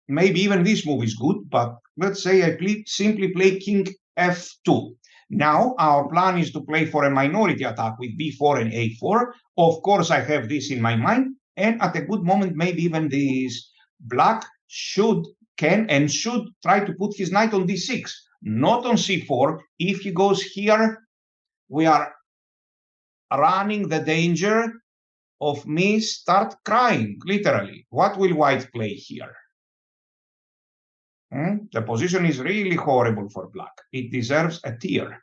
Maybe even this move is good, but let's say I simply play king f2. Now our plan is to play for a minority attack with b4 and a4. Of course, I have this in my mind, and at a good moment, maybe even this. Black can and should try to put his knight on d6, not on c4. If he goes here, we are running the danger of me start crying, literally. What will white play here? The position is really horrible for black. It deserves a tear.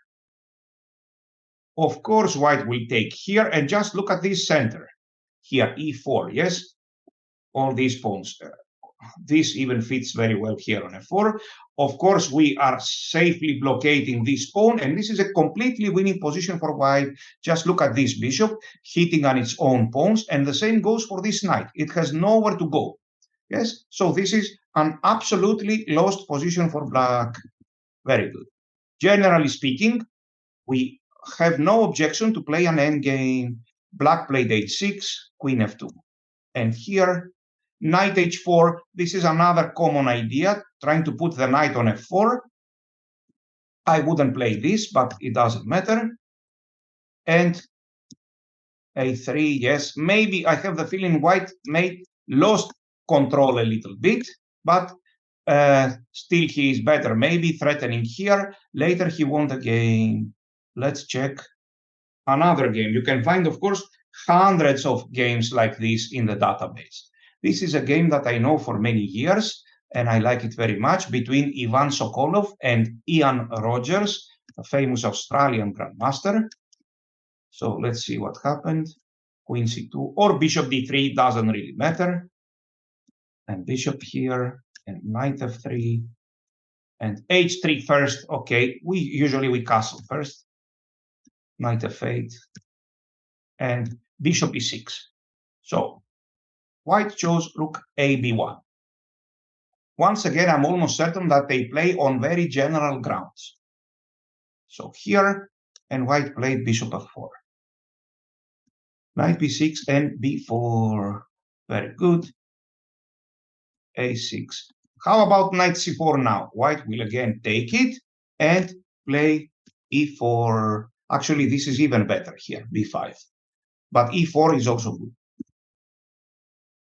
Of course, white will take here, and just look at this center. Here, e4, yes? All these pawns. This even fits very well here on f4. Of course, we are safely blockading this pawn, and this is a completely winning position for white. Just look at this bishop hitting on its own pawns, and the same goes for this knight. It has nowhere to go. Yes, so this is an absolutely lost position for black. Very good. Generally speaking, we have no objection to play an endgame. Black played h6, queen f2. And here, knight h4, this is another common idea, trying to put the knight on f4. I wouldn't play this, but it doesn't matter. And a3, yes, maybe I have the feeling white lost control a little bit, but still he is better, maybe threatening here. Later he won the game. Let's check another game. You can find, of course, hundreds of games like this in the database. This is a game that I know for many years, and I like it very much, between Ivan Sokolov and Ian Rogers, a famous Australian grandmaster. So let's see what happened. Queen c2 or bishop d3, doesn't really matter. And bishop here, and knight f3, and h3 first. Okay, usually we castle first. Knight f8, and bishop e6. So white chose rook a b1. Once again, I'm almost certain that they play on very general grounds. So here, and white played bishop f4. Knight b6 and b4. Very good. a6. How about knight c4 now? White will again take it and play e4. Actually, this is even better here, b5. But e4 is also good.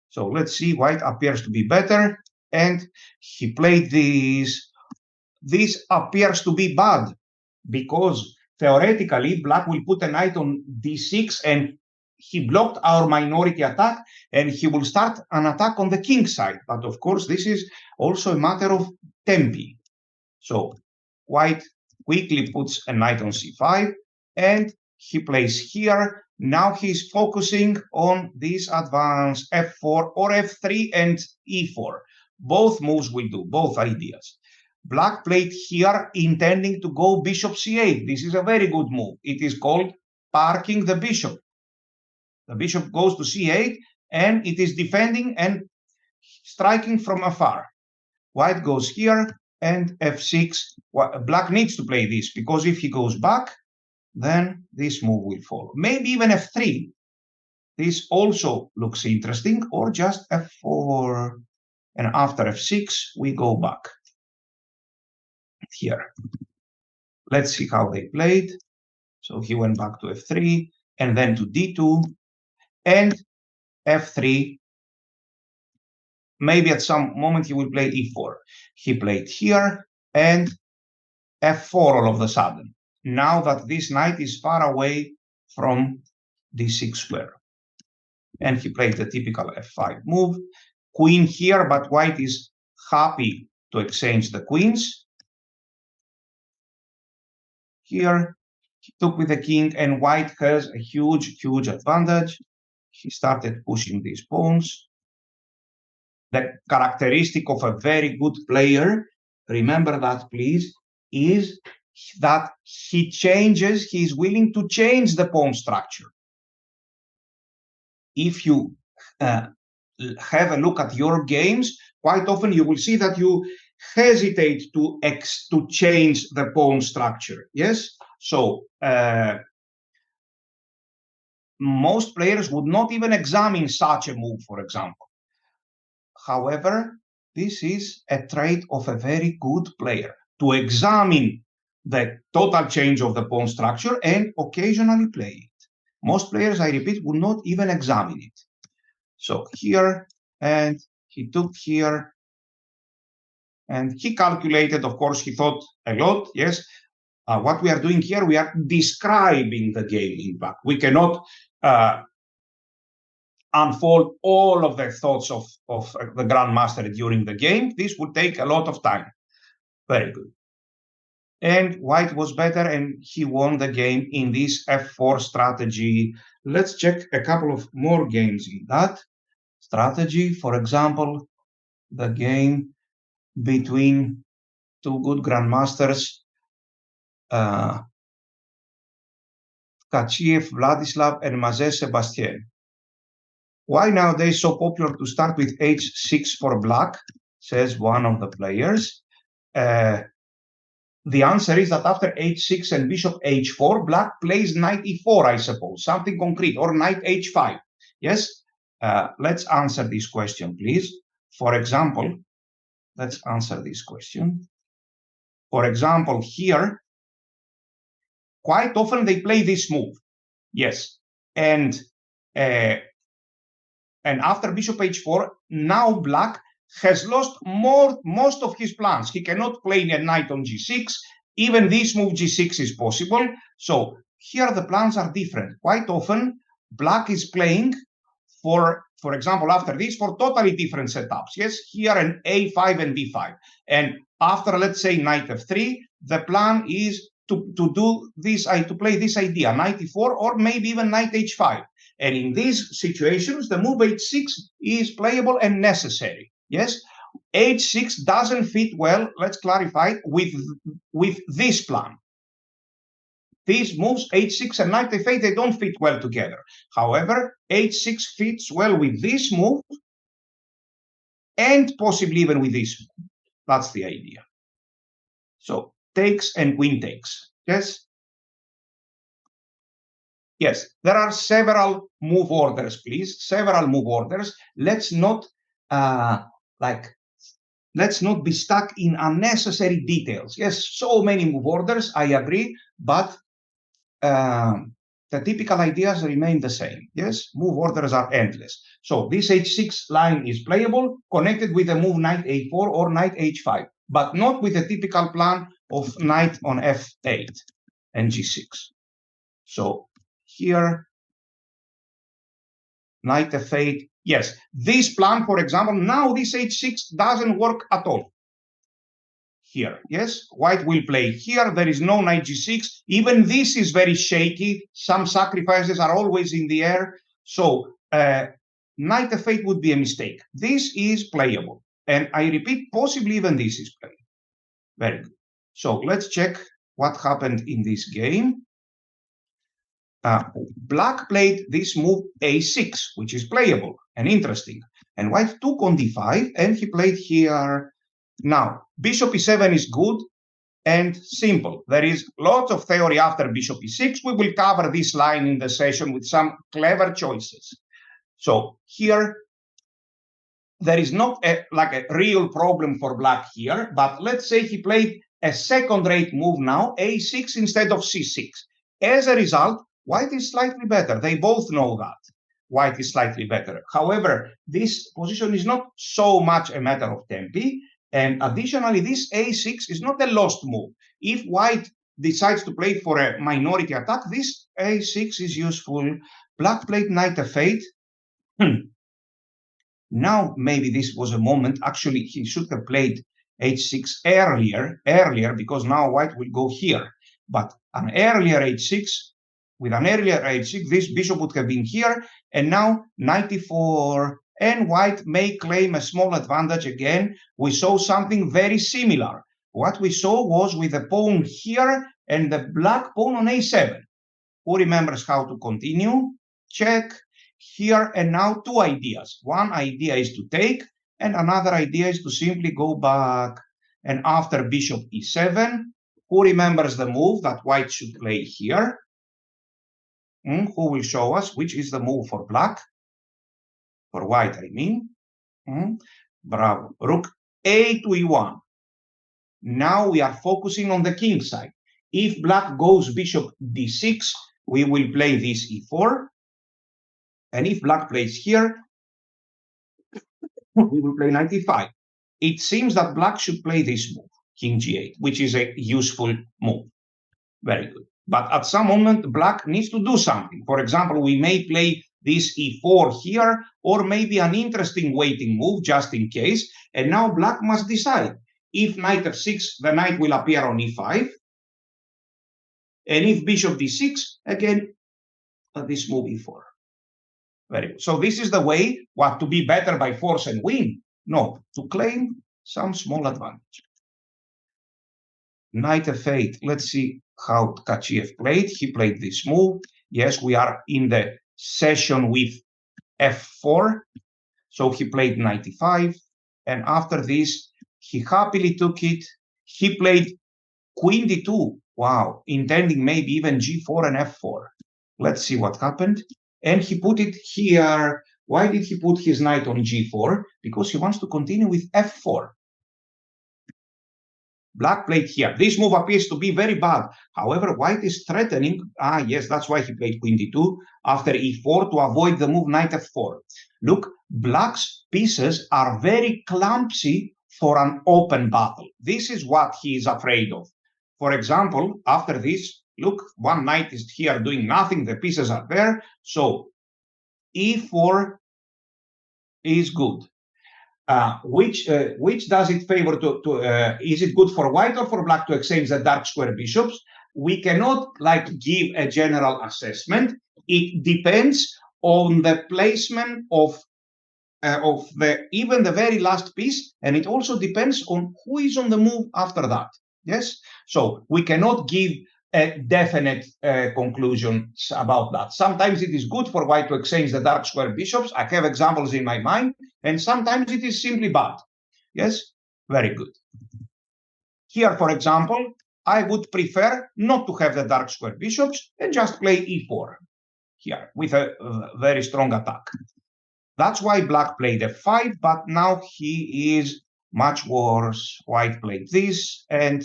So let's see, white appears to be better, and he played this. This appears to be bad, because theoretically, black will put a knight on d6, and he blocked our minority attack, and he will start an attack on the king side. But of course, this is also a matter of tempi. So white quickly puts a knight on c5, and he plays here. Now he's focusing on this advance f4 or f3 and e4. Both moves will do, both ideas. Black played here intending to go bishop c8. This is a very good move. It is called parking the bishop. The bishop goes to c8, and it is defending and striking from afar. White goes here, and f6. Black needs to play this, because if he goes back, then this move will follow. Maybe even f3. This also looks interesting, or just f4. And after f6, we go back. Here. Let's see how they played. So he went back to f3, and then to d2, and f3. Maybe at some moment he will play e4. He played here, and f4 all of a sudden. Now that this knight is far away from d6 square. And he played the typical f5 move. Queen here, but white is happy to exchange the queens. Here, he took with the king, and white has a huge, huge advantage. He started pushing these pawns. The characteristic of a very good player, remember that please, is that he is willing to change the pawn structure. If you have a look at your games, quite often you will see that you hesitate to change the pawn structure. Yes, so most players would not even examine such a move, for example. However, this is a trait of a very good player, to examine the total change of the pawn structure and occasionally play it. Most players, I repeat, would not even examine it. So here, and he took here, and he calculated, of course, he thought a lot, yes. What we are doing here, we are describing the game in black. We cannot unfold all of the thoughts of the grandmaster during the game. This would take a lot of time. Very good. And white was better, and he won the game in this f4 strategy. Let's check a couple of more games in that strategy. For example, the game between two good grandmasters, Kachiev Vladislav and Mazet Sebastien. Why nowadays so popular to start with h6 for black, says one of the players. The answer is that after h6 and bishop h4, black plays knight e4, I suppose, something concrete, or knight h5. Yes? Let's answer this question, please. For example, let's answer this question. For example, here, quite often they play this move. Yes. And after bishop h4, now black has lost most of his plans. He cannot play a knight on g6. Even this move g6 is possible. So here the plans are different. Quite often, black is playing for example, after this, for totally different setups. Yes, here an a5 and b5. And after, let's say, knight f3, the plan is to do this, to play this idea, knight e4, or maybe even knight h5. And in these situations, the move h6 is playable and necessary. Yes, h6 doesn't fit well, let's clarify, with this plan. These moves, h6 and knight f8, they don't fit well together. However, h6 fits well with this move and possibly even with this move. That's the idea. So takes and queen takes. Yes? Yes, there are several move orders, please. Several move orders. Let's not let's not be stuck in unnecessary details. Yes, so many move orders, I agree, but the typical ideas remain the same. Yes, move orders are endless. So this h6 line is playable, connected with the move knight a4 or knight h5, but not with the typical plan of knight on f8 and g6. So here, knight f8. Yes, this plan, for example, now this h6 doesn't work at all. Here, yes, white will play here. There is no knight g6. Even this is very shaky. Some sacrifices are always in the air. So knight f8 would be a mistake. This is playable. And I repeat, possibly even this is playable. Very good. So let's check what happened in this game. Black played this move a6, which is playable and interesting. And white took on d5, and he played here. Now, bishop e7 is good and simple. There is lots of theory after bishop e6. We will cover this line in the session with some clever choices. So here, there is not a real problem for black here, but let's say he played a second-rate move now, a6 instead of c6. As a result, white is slightly better. They both know that. White is slightly better. However, this position is not so much a matter of tempi. And additionally, this a6 is not a lost move. If white decides to play for a minority attack, this a6 is useful. Black played knight f8. Now, maybe this was a moment. Actually, he should have played h6 earlier, because now white will go here. But an earlier h6, with an earlier h6, this bishop would have been here. And now knight e4. And white may claim a small advantage again. We saw something very similar. What we saw was with the pawn here and the black pawn on a7. Who remembers how to continue? Check. Here and now, two ideas. One idea is to take, and another idea is to simply go back. And after bishop e7, who remembers the move that white should play here? Who will show us which is the move for black? For white, I mean. Bravo. Rook a to e1. Now we are focusing on the king side. If black goes bishop d6, we will play this e4. And if black plays here, we will play knight e5. It seems that black should play this move, king g8, which is a useful move. Very good. But at some moment, black needs to do something. For example, we may play this e4 here, or maybe an interesting waiting move just in case. And now black must decide. If knight f6, the knight will appear on e5. And if bishop d6, again, this move e4. Very good. So this is the way, what, to be better by force and win? No, to claim some small advantage. Knight f8. Let's see how Tkachiev played. He played this move. Yes, we are in the session with f4. So he played knight e5. And after this, he happily took it. He played queen d2. Wow, intending maybe even g4 and f4. Let's see what happened. And he put it here. Why did he put his knight on g4? Because he wants to continue with f4. Black played here. This move appears to be very bad. However, white is threatening. Yes, that's why he played queen d2 after e4 to avoid the move knight f4. Look, black's pieces are very clumsy for an open battle. This is what he is afraid of. For example, after this, look, one knight is here doing nothing. The pieces are there. So e4 is good. Which does it favor is it good for white or for black to exchange the dark square bishops? We cannot give a general assessment. It depends on the placement of even the very last piece, and it also depends on who is on the move after that. Yes, so we cannot give a definite conclusion about that. Sometimes it is good for white to exchange the dark square bishops. I have examples in my mind, and sometimes it is simply bad. Yes, very good. Here, for example, I would prefer not to have the dark square bishops and just play e4 here with a very strong attack. That's why black played f5, but now he is much worse. White played this and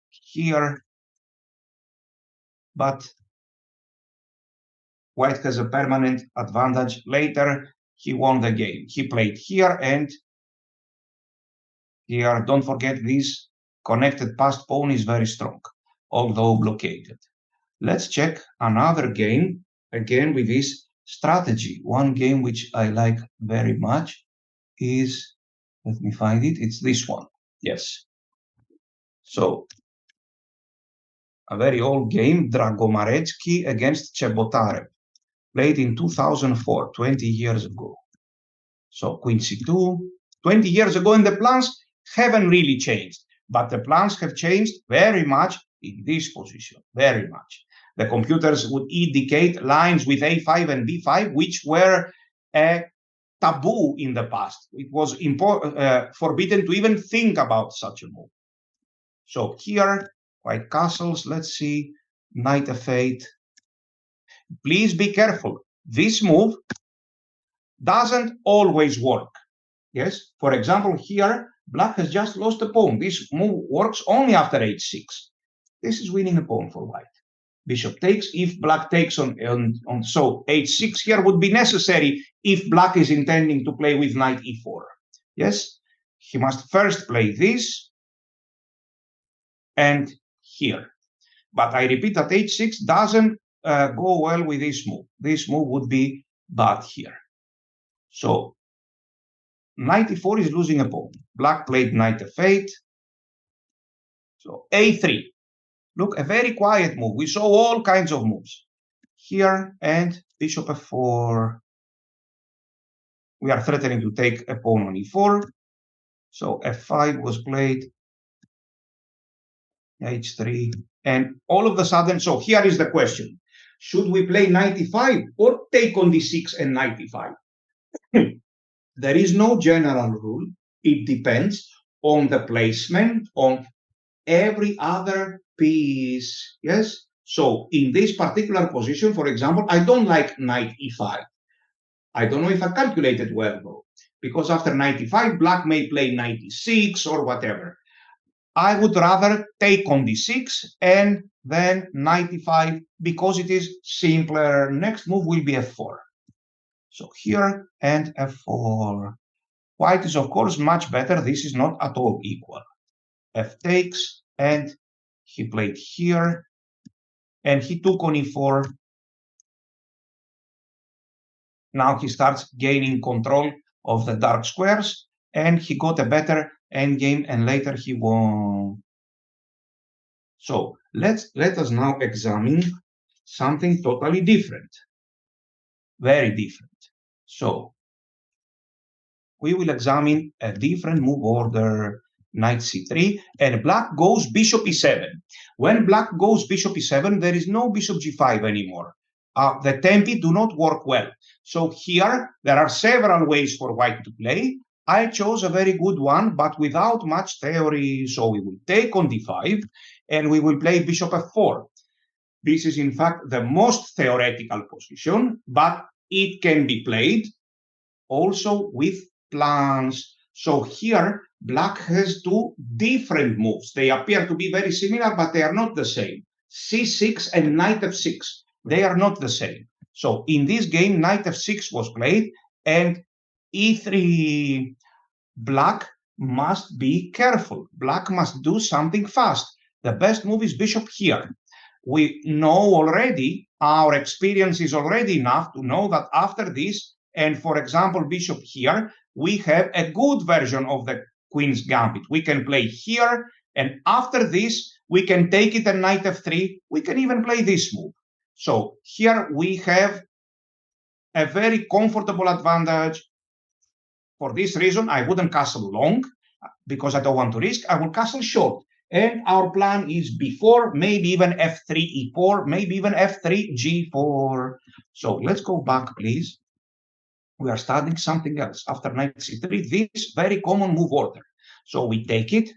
here, but white has a permanent advantage. Later, he won the game. He played here and here. Don't forget this connected passed pawn is very strong, although blockaded. Let's check another game, again with this strategy. One game which I like very much is, let me find it, it's this one. Yes. So, a very old game, Dragomaretsky against Chebotarev, played in 2004, 20 years ago. So, Queen c2, 20 years ago, and the plans haven't really changed, but the plans have changed very much in this position, very much. The computers would indicate lines with a5 and b5, which were a taboo in the past. It was forbidden to even think about such a move. So here, white castles, let's see, knight f8. Please be careful. This move doesn't always work. Yes, for example, here, black has just lost a pawn. This move works only after h6. This is winning a pawn for white. Bishop takes. If black takes on so h6 here would be necessary if black is intending to play with knight e4. Yes, he must first play this and here. But I repeat that h6 doesn't go well with this move. This move would be bad here. So knight e4 is losing a pawn. Black played knight f8. So a3. Look, a very quiet move. We saw all kinds of moves here and bishop f4. We are threatening to take a pawn on e4. So f5 was played, h3, and all of a sudden, so here is the question. Should we play knight e5 or take on d6 and knight e5? There is no general rule. It depends on the placement on every other piece. Yes. So in this particular position, for example, I don't like knight e5. I don't know if I calculated well though, because after knight e5, black may play knight e6 or whatever. I would rather take on d6 and then knight e5 because it is simpler. Next move will be f4. So here and f4. White is, of course, much better. This is not at all equal. F takes, and he played here, and he took on e4. Now he starts gaining control of the dark squares, and he got a better endgame, and later he won. So let us now examine something totally different, very different. So we will examine a different move order, knight c3, and black goes bishop e7. When black goes bishop e7, there is no bishop g5 anymore. The tempi do not work well. So here, there are several ways for white to play. I chose a very good one, but without much theory. So we will take on d5, and we will play bishop f4. This is, in fact, the most theoretical position, but it can be played also with plans. So here, black has two different moves. They appear to be very similar, but they are not the same. c6 and knight f6, they are not the same. So in this game, knight f6 was played, and e3, black must be careful. Black must do something fast. The best move is bishop here. We know already, our experience is already enough to know that after this, and for example, bishop here, we have a good version of the queen's gambit. We can play here, and after this, we can take it and knight f3. We can even play this move. So here we have a very comfortable advantage. For this reason, I wouldn't castle long because I don't want to risk. I will castle short. And our plan is b4, maybe even f3, e4, maybe even f3, g4. So let's go back, please. We are studying something else. After knight c3, this very common move order. So we take it.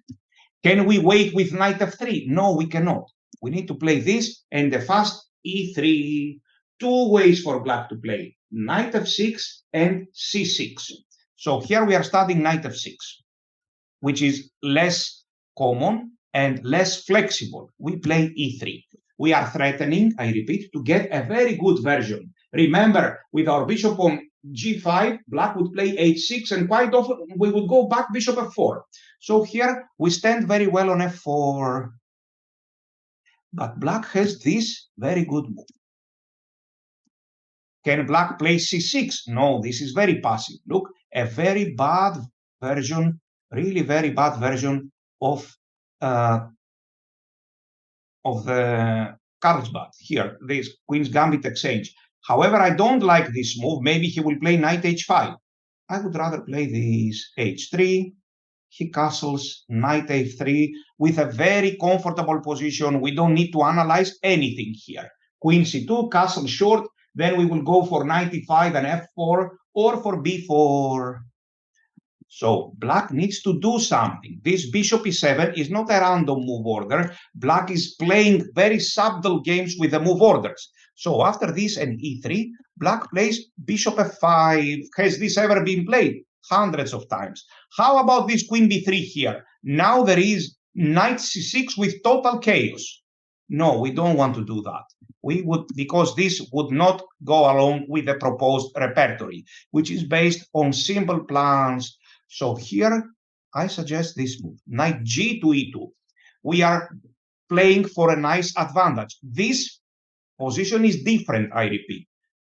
Can we wait with knight f3? No, we cannot. We need to play this and the fast e3. Two ways for black to play, knight f6 and c6. So here we are studying knight f6, which is less common and less flexible. We play e3. We are threatening, I repeat, to get a very good version. Remember, with our bishop on g5, black would play h6, and quite often we would go back bishop f4. So here we stand very well on f4. But black has this very good move. Can black play c6? No, this is very passive. Look, a very bad version, really very bad version of the Carlsbad here, this Queen's Gambit exchange. However, I don't like this move. Maybe he will play knight h5. I would rather play this h3. He castles knight f3 with a very comfortable position. We don't need to analyze anything here. Queen c2, castle short. Then we will go for knight e5 and f4 or for b4. So black needs to do something. This bishop e7 is not a random move order. Black is playing very subtle games with the move orders. So after this and e3, black plays bishop f5. Has this ever been played? Hundreds of times. How about this queen b3 here? Now there is knight c6 with total chaos. No, we don't want to do that. We would, because this would not go along with the proposed repertoire, which is based on simple plans. So here, I suggest this move, knight g to e2. We are playing for a nice advantage. This position is different, I repeat.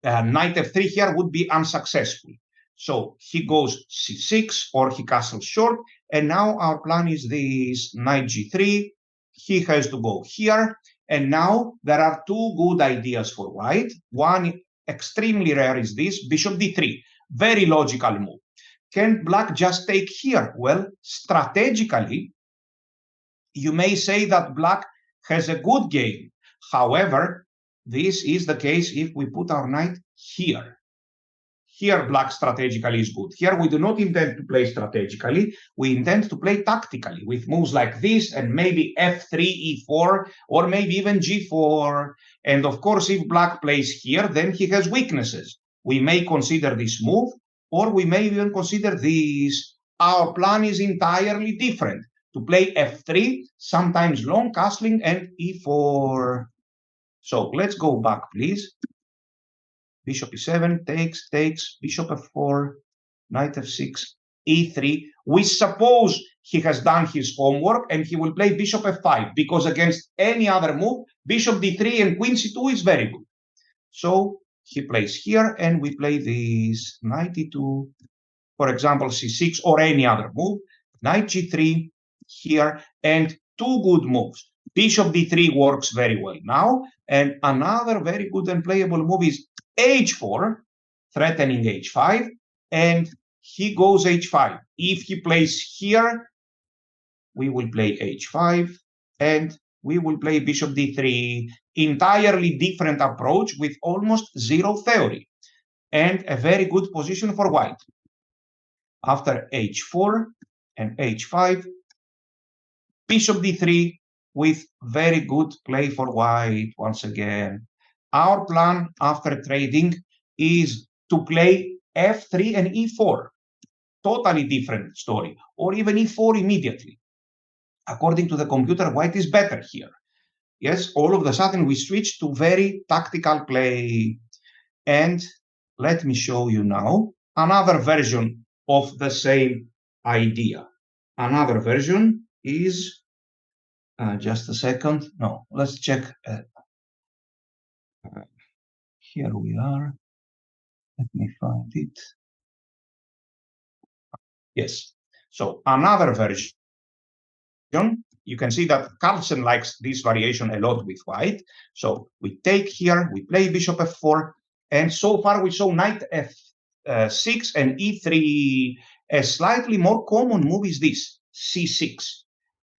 Knight f3 here would be unsuccessful. So he goes c6 or he castles short. And now our plan is this, knight g3. He has to go here. And now there are two good ideas for white. One extremely rare is this, bishop d3. Very logical move. Can black just take here? Well, strategically, you may say that black has a good game. However, this is the case if we put our knight here. Here, black strategically is good. Here, we do not intend to play strategically. We intend to play tactically with moves like this and maybe f3, e4, or maybe even g4. And of course, if black plays here, then he has weaknesses. We may consider this move, or we may even consider this. Our plan is entirely different. to play f3, sometimes long castling, and e4. So let's go back, please. Bishop e7, takes, bishop f4, knight f6, e3. We suppose he has done his homework and he will play bishop f5 because against any other move, bishop d3 and queen c2 is very good. So he plays here and we play this knight e2, for example, c6 or any other move, knight g3 here, and two good moves. Bishop d3 works very well now, and another very good and playable move is h4, threatening h5, and he goes h5. If he plays here, we will play h5, and we will play bishop d3, entirely different approach with almost zero theory, and a very good position for white. After h4 and h5, bishop d3 with very good play for white once again. Our plan after trading is to play f3 and e4. Totally different story. Or even e4 immediately. According to the computer, white is better here. Yes, all of a sudden we switch to very tactical play. And let me show you now another version of the same idea. Another version is, just a second. No, let's check. Here we are. Let me find it. Yes. So another version. You can see that Carlsen likes this variation a lot with white. So we take here, we play bishop f4, and so far we saw knight f6 and e3. A slightly more common move is this, c6.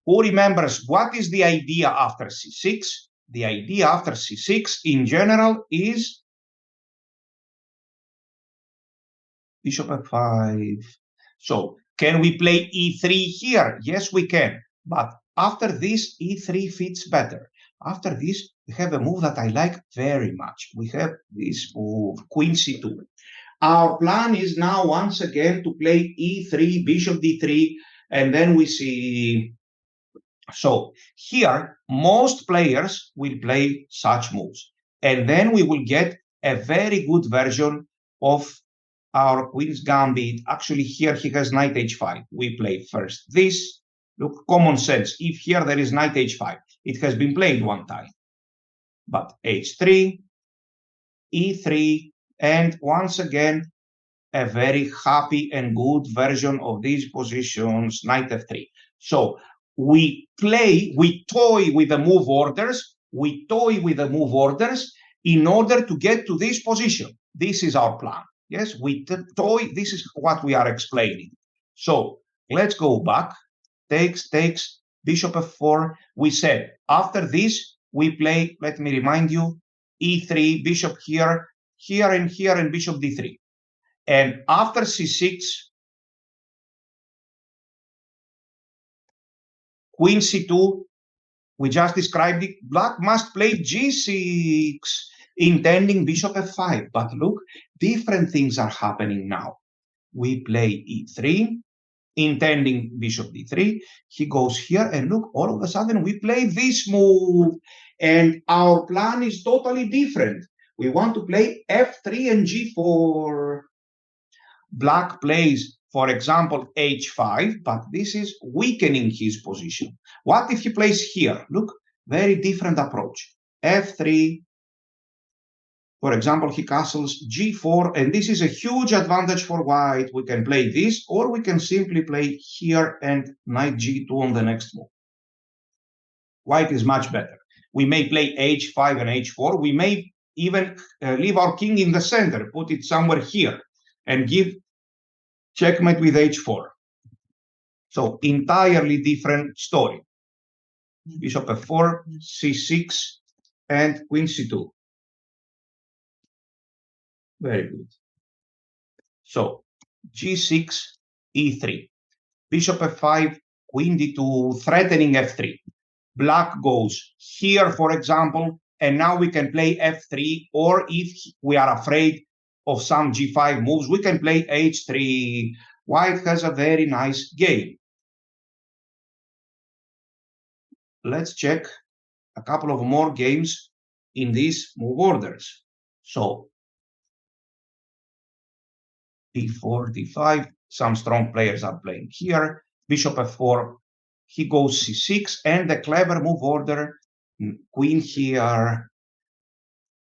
Who remembers what is the idea after c6? The idea after c6 in general is bishop f5. So can we play e3 here? Yes, we can. But after this, e3 fits better. After this, we have a move that I like very much. We have this move, queen c2. Our plan is now once again to play e3, bishop d3, and then we see. So here, most players will play such moves. And then we will get a very good version of our queen's gambit. Actually, here he has knight h5. We play first this. Look, common sense. If here there is knight h5, it has been played one time. But h3, e3, and once again, a very happy and good version of these positions, knight f3. So we toy with the move orders, in order to get to this position. This is our plan. Yes, we toy, this is what we are explaining. So let's go back, takes, bishop f4. We said, after this, we play, let me remind you, e3, bishop here, and here, and bishop d3. And after c6, queen c2, we just described it. Black must play g6, intending bishop f5. But look, different things are happening now. We play e3, intending bishop d3. He goes here, and look, all of a sudden we play this move. And our plan is totally different. We want to play f3 and g4. Black plays, for example, h5, but this is weakening his position. What if he plays here? Look, very different approach. f3, for example, he castles g4, and this is a huge advantage for white. We can play this, or we can simply play here and knight g2 on the next move. White is much better. We may play h5 and h4. We may even leave our king in the center, put it somewhere here, and give checkmate with h4. So entirely different story. Bishop f4, c6, and queen c2. Very good. So g6, e3. Bishop f5, queen d2, threatening f3. Black goes here, for example, and now we can play f3, or if we are afraid of some g5 moves, we can play h3. White has a very nice game. let's check a couple of more games in these move orders. So d4, d5, some strong players are playing here. Bishop f4, he goes c6, and the clever move order, queen here,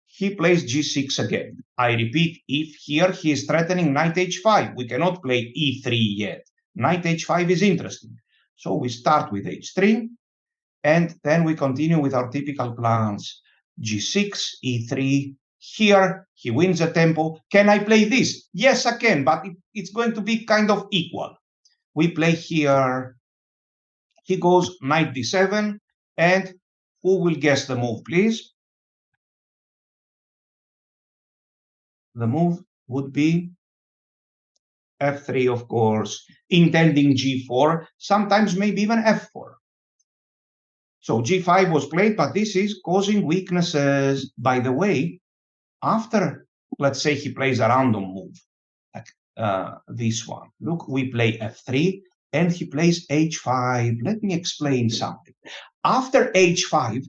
he plays g6 again. I repeat, if here he is threatening knight h5, we cannot play e3 yet. Knight h5 is interesting. So we start with h3, and then we continue with our typical plans. g6, e3, here he wins a tempo. Can I play this? Yes, I can, but it's going to be kind of equal. We play here, he goes knight d7, and who will guess the move, please? The move would be f3, of course, intending g4, sometimes maybe even f4. So g5 was played, but this is causing weaknesses. By the way, after, let's say he plays a random move, like this one. Look, we play f3, and he plays h5. Let me explain something. After h5,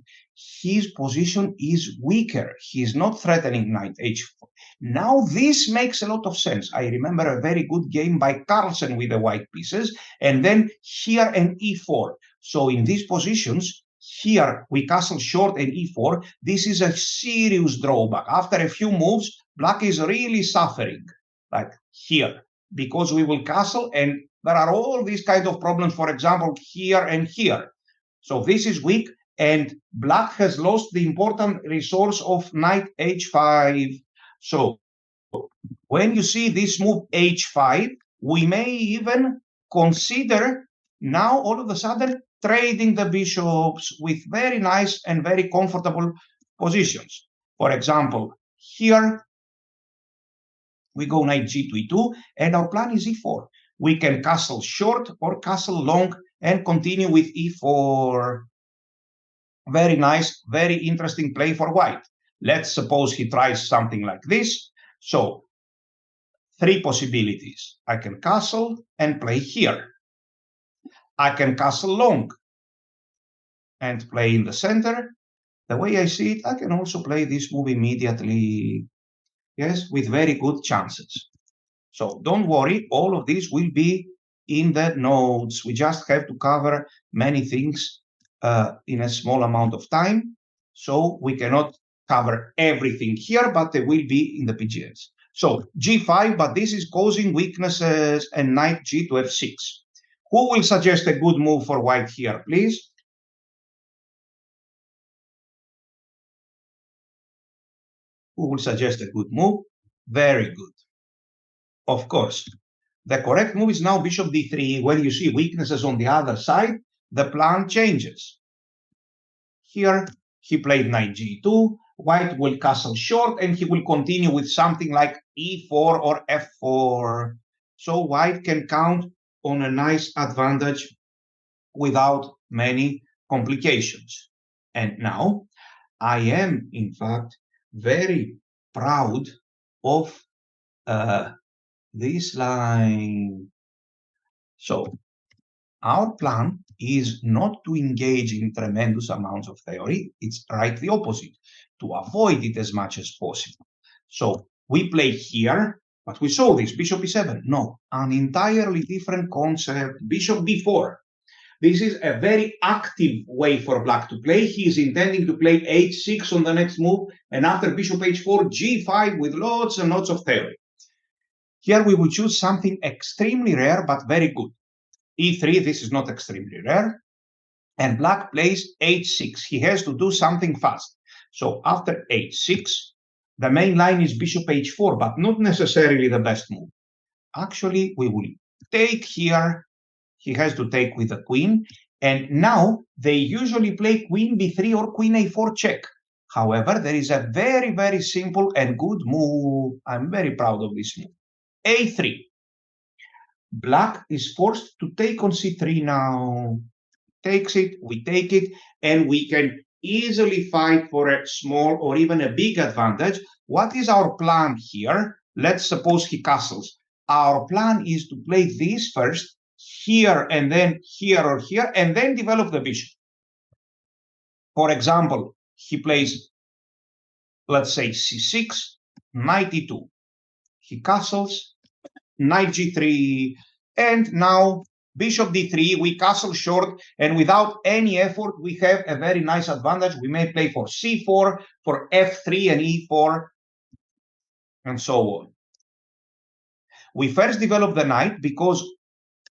his position is weaker. He is not threatening knight h4. Now this makes a lot of sense. I remember a very good game by Carlsen with the white pieces, and then here and e4. So in these positions, here we castle short and e4. This is a serious drawback. After a few moves, black is really suffering, like here, because we will castle, and there are all these kind of problems, for example, here and here. So this is weak, and black has lost the important resource of knight h5. So when you see this move h5, we may even consider now all of a sudden trading the bishops with very nice and very comfortable positions. For example, here we go knight g to e2, and our plan is e4. We can castle short or castle long and continue with e4. Very nice, very interesting play for white. Let's suppose he tries something like this. So, three possibilities. I can castle and play here. I can castle long and play in the center. The way I see it, I can also play this move immediately, yes, with very good chances. So don't worry, all of this will be in the notes. We just have to cover many things in a small amount of time. So we cannot cover everything here, but they will be in the PGS. So g5, but this is causing weaknesses, and knight g to f6. Who will suggest a good move for white here, please? Who will suggest a good move? Very good. Of course. The correct move is now bishop d3. When you see weaknesses on the other side, the plan changes. Here, he played knight g2. White will castle short, and he will continue with something like e4 or f4. So white can count on a nice advantage without many complications. And now, I am, in fact, very proud of this line. So our plan is not to engage in tremendous amounts of theory. It's right the opposite, to avoid it as much as possible. So we play here, but we saw this, bishop e7. No, an entirely different concept, bishop b4. This is a very active way for black to play. He is intending to play h6 on the next move, and after bishop h4, g5 with lots and lots of theory. Here we will choose something extremely rare, but very good. e3, this is not extremely rare. And black plays h6. He has to do something fast. So after h6, the main line is bishop h4, but not necessarily the best move. Actually, we will take here. He has to take with the queen. And now they usually play queen b3 or queen a4 check. However, there is a very, very simple and good move. I'm very proud of this move. a3. Black is forced to take on c3 now. Takes it, we take it, and we can easily fight for a small or even a big advantage. What is our plan here? Let's suppose he castles. Our plan is to play this first, here and then here or here, and then develop the bishop. For example, he plays, let's say, c6, knight e2. He castles, knight g3, and now bishop d3, we castle short, and without any effort, we have a very nice advantage. We may play for c4, for f3 and e4, and so on. We first develop the knight because,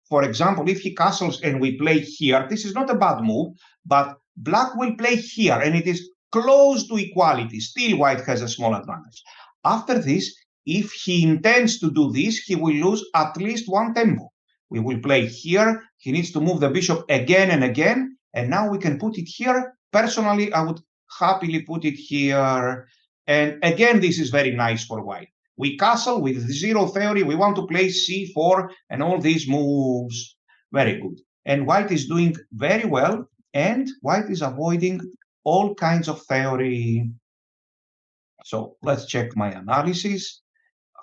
for example, if he castles and we play here, this is not a bad move, but black will play here, and it is close to equality. Still, white has a small advantage. After this, if he intends to do this, he will lose at least one tempo. We will play here. He needs to move the bishop again and again, and now we can put it here. Personally, I would happily put it here. And again, this is very nice for white. We castle with zero theory. We want to play c4 and all these moves. Very good. And white is doing very well, and white is avoiding all kinds of theory. So let's check my analysis.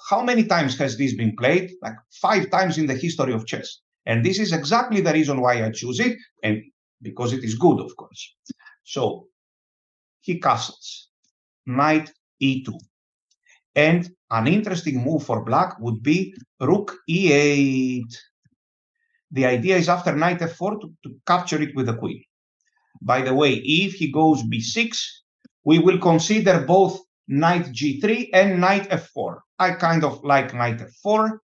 How many times has this been played? Like 5 times in the history of chess. And this is exactly the reason why I choose it, and because it is good, of course. So he castles, knight e2. And an interesting move for black would be rook e8. The idea is after knight f4 to capture it with the queen. By the way, if he goes b6, we will consider both knight g3 and knight f4. I kind of like knight f4.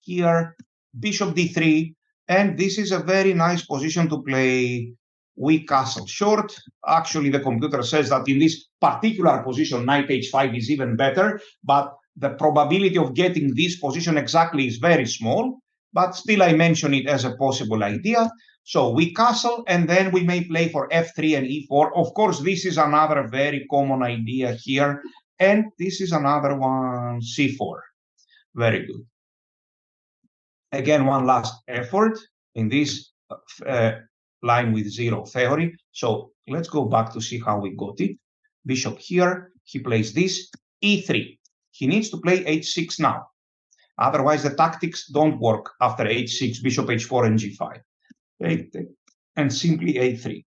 Here, bishop d3, and this is a very nice position to play. We castle short. Actually, the computer says that in this particular position, knight h5 is even better, but the probability of getting this position exactly is very small, but still I mention it as a possible idea. So we castle, and then we may play for f3 and e4. Of course, this is another very common idea here, and this is another one, c4. Very good. Again, one last effort in this line with zero theory. So let's go back to see how we got it. Bishop here, he plays this, e3. He needs to play h6 now. Otherwise, the tactics don't work after h6, bishop h4, and g5. And simply a3.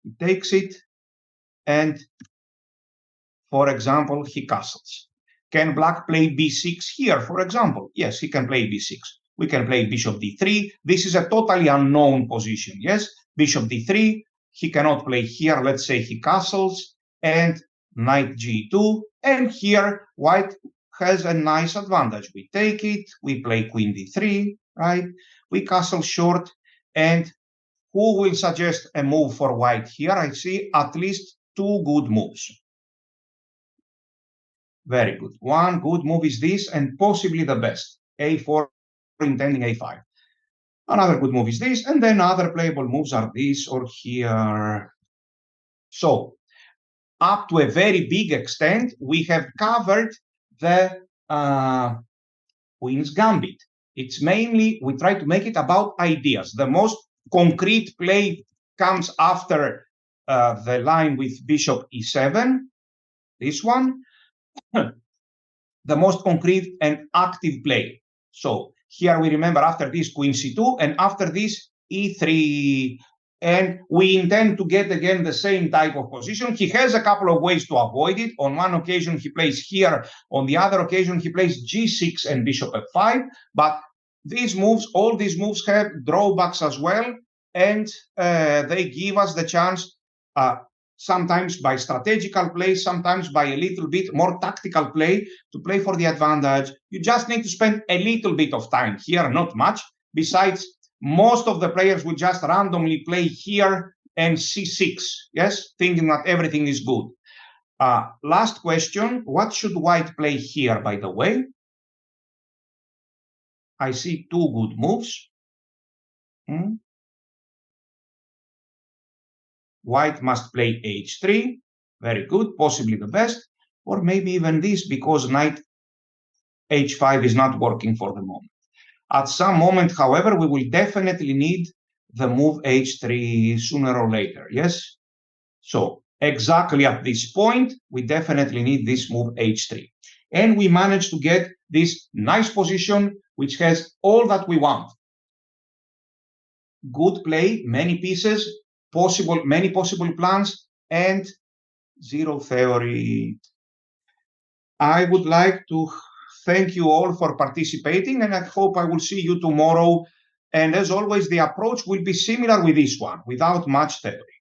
He takes it, and, for example, he castles. Can black play b6 here, for example? Yes, he can play b6. We can play bishop d3. This is a totally unknown position, yes? Bishop d3, he cannot play here. Let's say he castles, and knight g2. And here, white has a nice advantage. We take it, we play queen d3, right? We castle short, and who will suggest a move for white here? I see at least 2 good moves. Very good. One good move is this, and possibly the best, a4, intending a5. Another good move is this, and then other playable moves are this or here. So, up to a very big extent, we have covered the Queen's Gambit. It's mainly, we try to make it about ideas. The most concrete play comes after the line with bishop e7, this one. The most concrete and active play. So here we remember after this queen c2, and after this e3, and we intend to get again the same type of position. He has a couple of ways to avoid it. On one occasion he plays here, on the other occasion he plays g6 and bishop f5, but these moves, all these moves have drawbacks as well, and they give us the chance sometimes by strategical play, sometimes by a little bit more tactical play, to play for the advantage. You just need to spend a little bit of time here, not much. Besides, most of the players will just randomly play here and c6, yes, thinking that everything is good. Last question, what should white play here, by the way? I see 2 good moves. White must play h3, very good, possibly the best, or maybe even this, because knight h5 is not working for the moment. At some moment, however, we will definitely need the move h3 sooner or later, yes? So exactly at this point, we definitely need this move h3. And we managed to get this nice position, which has all that we want. Good play, many pieces, many possible plans, and zero theory. I would like to thank you all for participating, and I hope I will see you tomorrow. And as always, the approach will be similar with this one, without much theory.